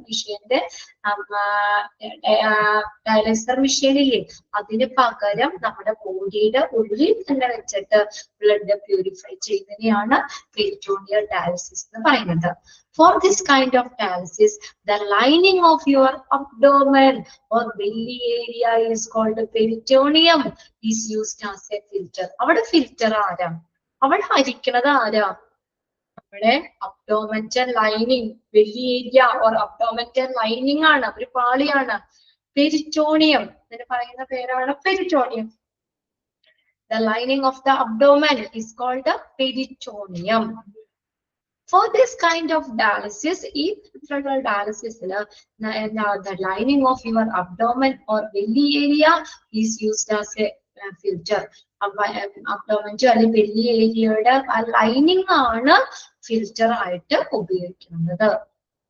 മെഷീൻ ഇല്ലേ, അതിന് പകരം നമ്മുടെ ബോഡിയുടെ ഉള്ളിൽ തന്നെ വെച്ചിട്ട് ബ്ലഡ് പ്യൂരിഫൈ ചെയ്യുന്നതിനെയാണ് പെരിറ്റോണിയൽ ഡയാലിസിസ് എന്ന് പറയുന്നത്. For this kind of dialysis, the lining of your abdomen or belly area is called peritoneum. Is used as a filter. അവിടെ ഫിൽറ്റർ ആരാ? അവിടെ ഹരിക്കണത് ആരാ? നമ്മുടെ abdominal lining, belly area or abdominal lining ആണ്, ഒരു പാളിയാണ്. പെരിറ്റോണിയം ഇതിന് പറയുന്ന പേരാണ് peritoneum. The lining of the abdomen is called the peritoneum. For this kind of dialysis, if dialysis, the lining of your abdomen or belly area is used as a filter. Abdomen അല്ലെങ്കിൽ belly ഏരിയയുടെ ആ ലൈനിങ് ആണ് ഫിൽറ്റർ ആയിട്ട് ഉപയോഗിക്കുന്നത്.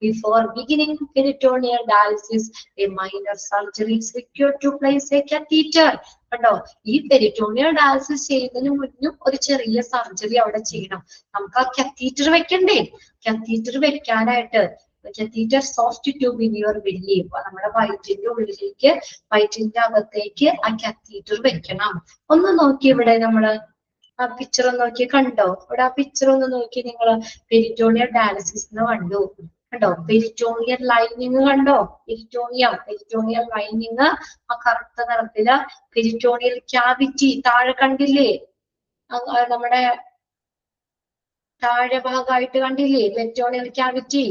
Before beginning peritoneal dialysis, a minor surgery is required to place a catheter. കണ്ടോ, ഈ പെരിറ്റോണിയൽ ഡയാലിസിസ് ചെയ്യുന്നതിന് മുന്നും ഒരു ചെറിയ സർജറി അവിടെ ചെയ്യണം. നമുക്ക് ആ catheter വെക്കണ്ടേ? catheter വെക്കാനായിട്ട് catheter soft tube in your belly, നമ്മുടെ വയറ്റിന്റെ ഉള്ളിലേക്ക്, വയറ്റിന്റെ അകത്തേക്ക് ആ catheter വെക്കണം. ഒന്ന് നോക്കി ഇവിടെ നമ്മള് ആ പിക്ചർ ഒന്ന് നോക്കി, കണ്ടോ? ഇവിടെ ആ പിക്ചർ ഒന്ന് നോക്കി നിങ്ങള്. പെരിറ്റോണിയൽ ഡയാലിസിസ് കണ്ടു, കണ്ടോ? പെരിറ്റോണിയൽ ലൈനിങ് കണ്ടോ? പെരിറ്റോണിയൽ ലൈനിങ് ആ കറുത്ത നിറത്തില്. പെരിറ്റോണിയൽ ക്യാവിറ്റി താഴെ കണ്ടില്ലേ? നമ്മുടെ താഴെ ഭാഗമായിട്ട് കണ്ടില്ലേ പെരിറ്റോണിയൽ ക്യാവിറ്റി?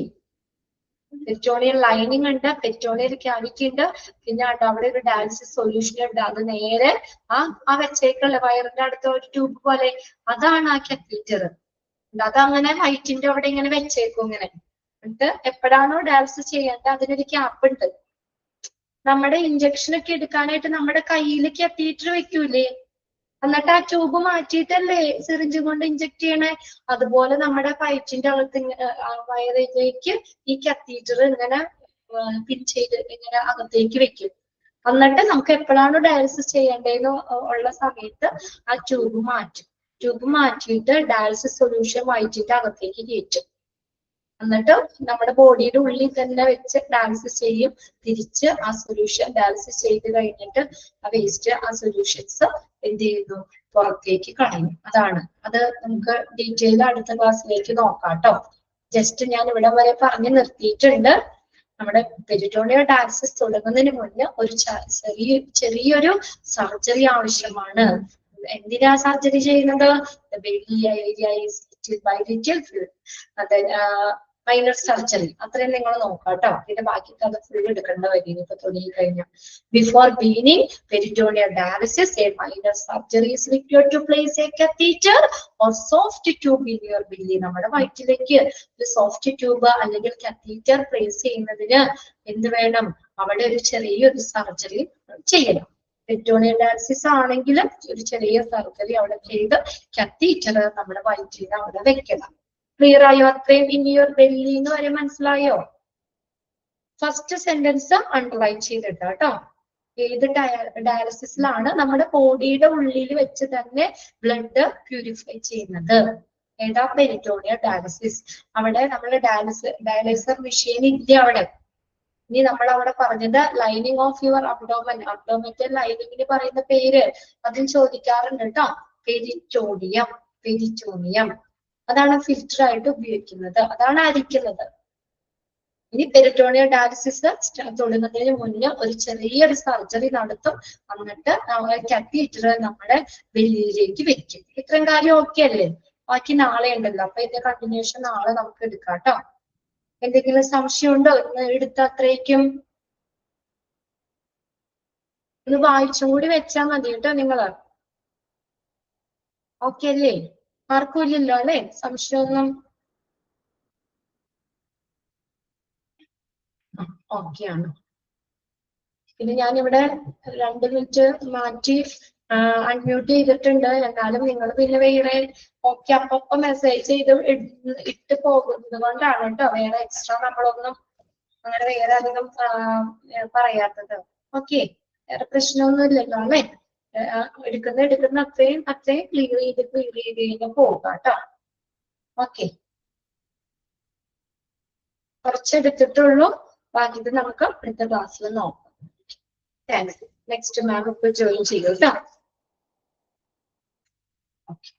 പെരിറ്റോണിയൽ ലൈനിങ് ഉണ്ട്, പെരിറ്റോണിയൽ ക്യാവിറ്റി ഉണ്ട്. പിന്നെ അവിടെ ഒരു ഡയാലിസിസ് സൊല്യൂഷൻ ഉണ്ട്. അത് നേരെ ആ വെച്ചേക്കുള്ള വയറിന്റെ അടുത്ത ഒരു ട്യൂബ് പോലെ, അതാണ് ആ catheter. അതങ്ങനെ വയറ്റിന്റെ അവിടെ ഇങ്ങനെ വെച്ചേക്കും ഇങ്ങനെ. എന്നിട്ട് എപ്പോഴാണോ ഡയാലിസിസ് ചെയ്യേണ്ടത് അതിനൊരു ക്യാപ്പ് ഉണ്ട്. നമ്മുടെ ഇഞ്ചക്ഷൻ ഒക്കെ എടുക്കാനായിട്ട് നമ്മുടെ കയ്യിൽ കത്തീറ്റർ വെക്കൂലേ, എന്നിട്ട് ആ ട്യൂബ് മാറ്റിയിട്ടല്ലേ സിറിഞ്ച് കൊണ്ട് ഇഞ്ചക്ട് ചെയ്യണേ. അതുപോലെ നമ്മുടെ പൈപ്പിന്റെ അകത്ത് വയറിലേക്ക് ഈ കത്തീറ്റർ ഇങ്ങനെ പിൻ ചെയ്ത് ഇങ്ങനെ അകത്തേക്ക് വെക്കും. എന്നിട്ട് നമുക്ക് എപ്പോഴാണ് ഡയാലിസിസ് ചെയ്യേണ്ടതെന്ന് ഉള്ള സമയത്ത് ആ ട്യൂബ് മാറ്റും. ട്യൂബ് മാറ്റിയിട്ട് ഡയാലിസിസ് സൊല്യൂഷൻ വയറ്റിട്ട് അകത്തേക്ക് കയറ്റും. എന്നിട്ട് നമ്മുടെ ബോഡിയുടെ ഉള്ളിൽ തന്നെ വെച്ച് ഡയാലിസിസ് ചെയ്യും. തിരിച്ച് ആ സൊല്യൂഷൻ ഡയാലിസിസ് ചെയ്ത് കഴിഞ്ഞിട്ട് ആ വേസ്റ്റ് ആ സൊല്യൂഷൻസ് എന്ത് ചെയ്യുന്നു, പുറത്തേക്ക് കളയും. അതാണ്. അത് നമുക്ക് ഡീറ്റെയിൽ അടുത്ത ക്ലാസ്സിലേക്ക് നോക്കാം കേട്ടോ. ജസ്റ്റ് ഞാൻ ഇവിടെ വരെ പറഞ്ഞു നിർത്തിയിട്ടുണ്ട്. നമ്മുടെ പെരിറ്റോണിയൽ ഡയാലിസിസ് തുടങ്ങുന്നതിന് മുന്നേ ഒരു ചെറിയൊരു സർജറി ആവശ്യമാണ്. എന്തിനാ സർജറി ചെയ്യുന്നത്? മൈനർ സർജറി അത്രയും നിങ്ങൾ നോക്കാം കേട്ടോ. പിന്നെ ബാക്കി അത് ഫുൾ എടുക്കേണ്ട വരും ഇപ്പൊ തുടങ്ങി കഴിഞ്ഞാൽ. Before beginning peritoneal dialysis a minor surgery is required to place a catheter or soft tube in your belly. നമ്മുടെ വയറ്റിലേക്ക് ഒരു സോഫ്റ്റ് ട്യൂബ് അല്ലെങ്കിൽ കത്തീറ്റർ പ്ലേസ് ചെയ്യുന്നതിന് എന്ത് വേണം? അവിടെ ഒരു ചെറിയൊരു സർജറി ചെയ്യണം. പെരിറ്റോണിയൽ ഡയാലിസിസ് ആണെങ്കിലും ഒരു ചെറിയ സർജറി അവിടെ ചെയ്ത് കത്തീറ്റർ നമ്മുടെ വയറ്റിൽ അവിടെ വെക്കണം. ക്ലിയർ ആയോ? അത്രയും ഇൻ യുവർ ബെല്ലി എന്ന് വരെ മനസ്സിലായോ? ഫസ്റ്റ് സെന്റൻസ് അണ്ടർലൈൻ ചെയ്തിട്ട് കേട്ടോ. ഏത് ഡയാലിസിസിലാണ്? നമ്മുടെ ബോഡിയുടെ ഉള്ളിൽ വെച്ച് തന്നെ ബ്ലഡ് പ്യൂരിഫൈ ചെയ്യുന്നത്. ഏതാ? Peritoneal dialysis. അവിടെ നമ്മൾ ഡയാലിസർ മെഷീൻ ഇല്ല അവിടെ. ഇനി നമ്മൾ അവിടെ പറഞ്ഞത് ലൈനിങ് ഓഫ് യുവർ അബ്ഡോമൻ, അബ്ഡോമന്റെ ലൈനിങ്ങിന് പറയുന്ന പേര് അതും ചോദിക്കാറുണ്ട് കേട്ടോ. Peritoneum, peritoneum. അതാണ് ഫിൽറ്റർ ആയിട്ട് ഉപയോഗിക്കുന്നത്, അതാണ് അരിക്കുന്നത്. ഇനി പെരിറ്റോണിയൽ ഡയാലിസിസ് തുടങ്ങുന്നതിന് മുന്നേ ഒരു ചെറിയൊരു സർജറി നടത്തും. എന്നിട്ട് കത്തീറ്റർ നമ്മുടെ ബെല്ലിയിലേക്ക് വെക്കും. ഇത്രയും കാര്യം ഓക്കെ അല്ലേ? ബാക്കി നാളെ ഉണ്ടല്ലോ. അപ്പൊ ഇതിന്റെ കണ്ടിന്യൂഷൻ നാളെ നമുക്ക് എടുക്കാം കേട്ടോ. എന്തെങ്കിലും സംശയം ഉണ്ടോ? എടുത്ത അത്രയ്ക്കും ഇത് വായിച്ചും കൂടി വെച്ചാൽ മതി കേട്ടോ നിങ്ങള്. ഓക്കെ അല്ലേ? ആർക്കും ഇല്ലല്ലോ അല്ലെ സംശയമൊന്നും? ഓക്കെയാണ്. പിന്നെ ഞാനിവിടെ 2 മിനിറ്റ് മാറ്റി അൺമ്യൂട്ട് ചെയ്തിട്ടുണ്ട്. എന്നാലും നിങ്ങൾ പിന്നെ വേറെ ഓക്കെ അപ്പൊ മെസ്സേജ് ചെയ്ത് ഇട്ട് പോകുന്നത് കൊണ്ടാണ് കേട്ടോ. വേറെ എക്സ്ട്രാ നമ്മളൊന്നും അങ്ങനെ വേറെ അധികം പറയാത്തത്. ഓക്കെ, വേറെ പ്രശ്നമൊന്നും ഇല്ലല്ലോ അല്ലേ? എടുക്കുന്ന അത്രയും ക്ലിയർ ചെയ്ത് പോകാം കേട്ടോ. ഓക്കെ, കുറച്ചെടുത്തിട്ടുള്ളൂ. ബാക്കി ഇത് നമുക്ക് അടുത്ത ക്ലാസ്സിൽ നോക്കാം. താങ്ക്സ്. നെക്സ്റ്റ് മാം ഇപ്പൊ ജോയിൻ ചെയ്യൂ കേട്ടോ. ഓക്കെ.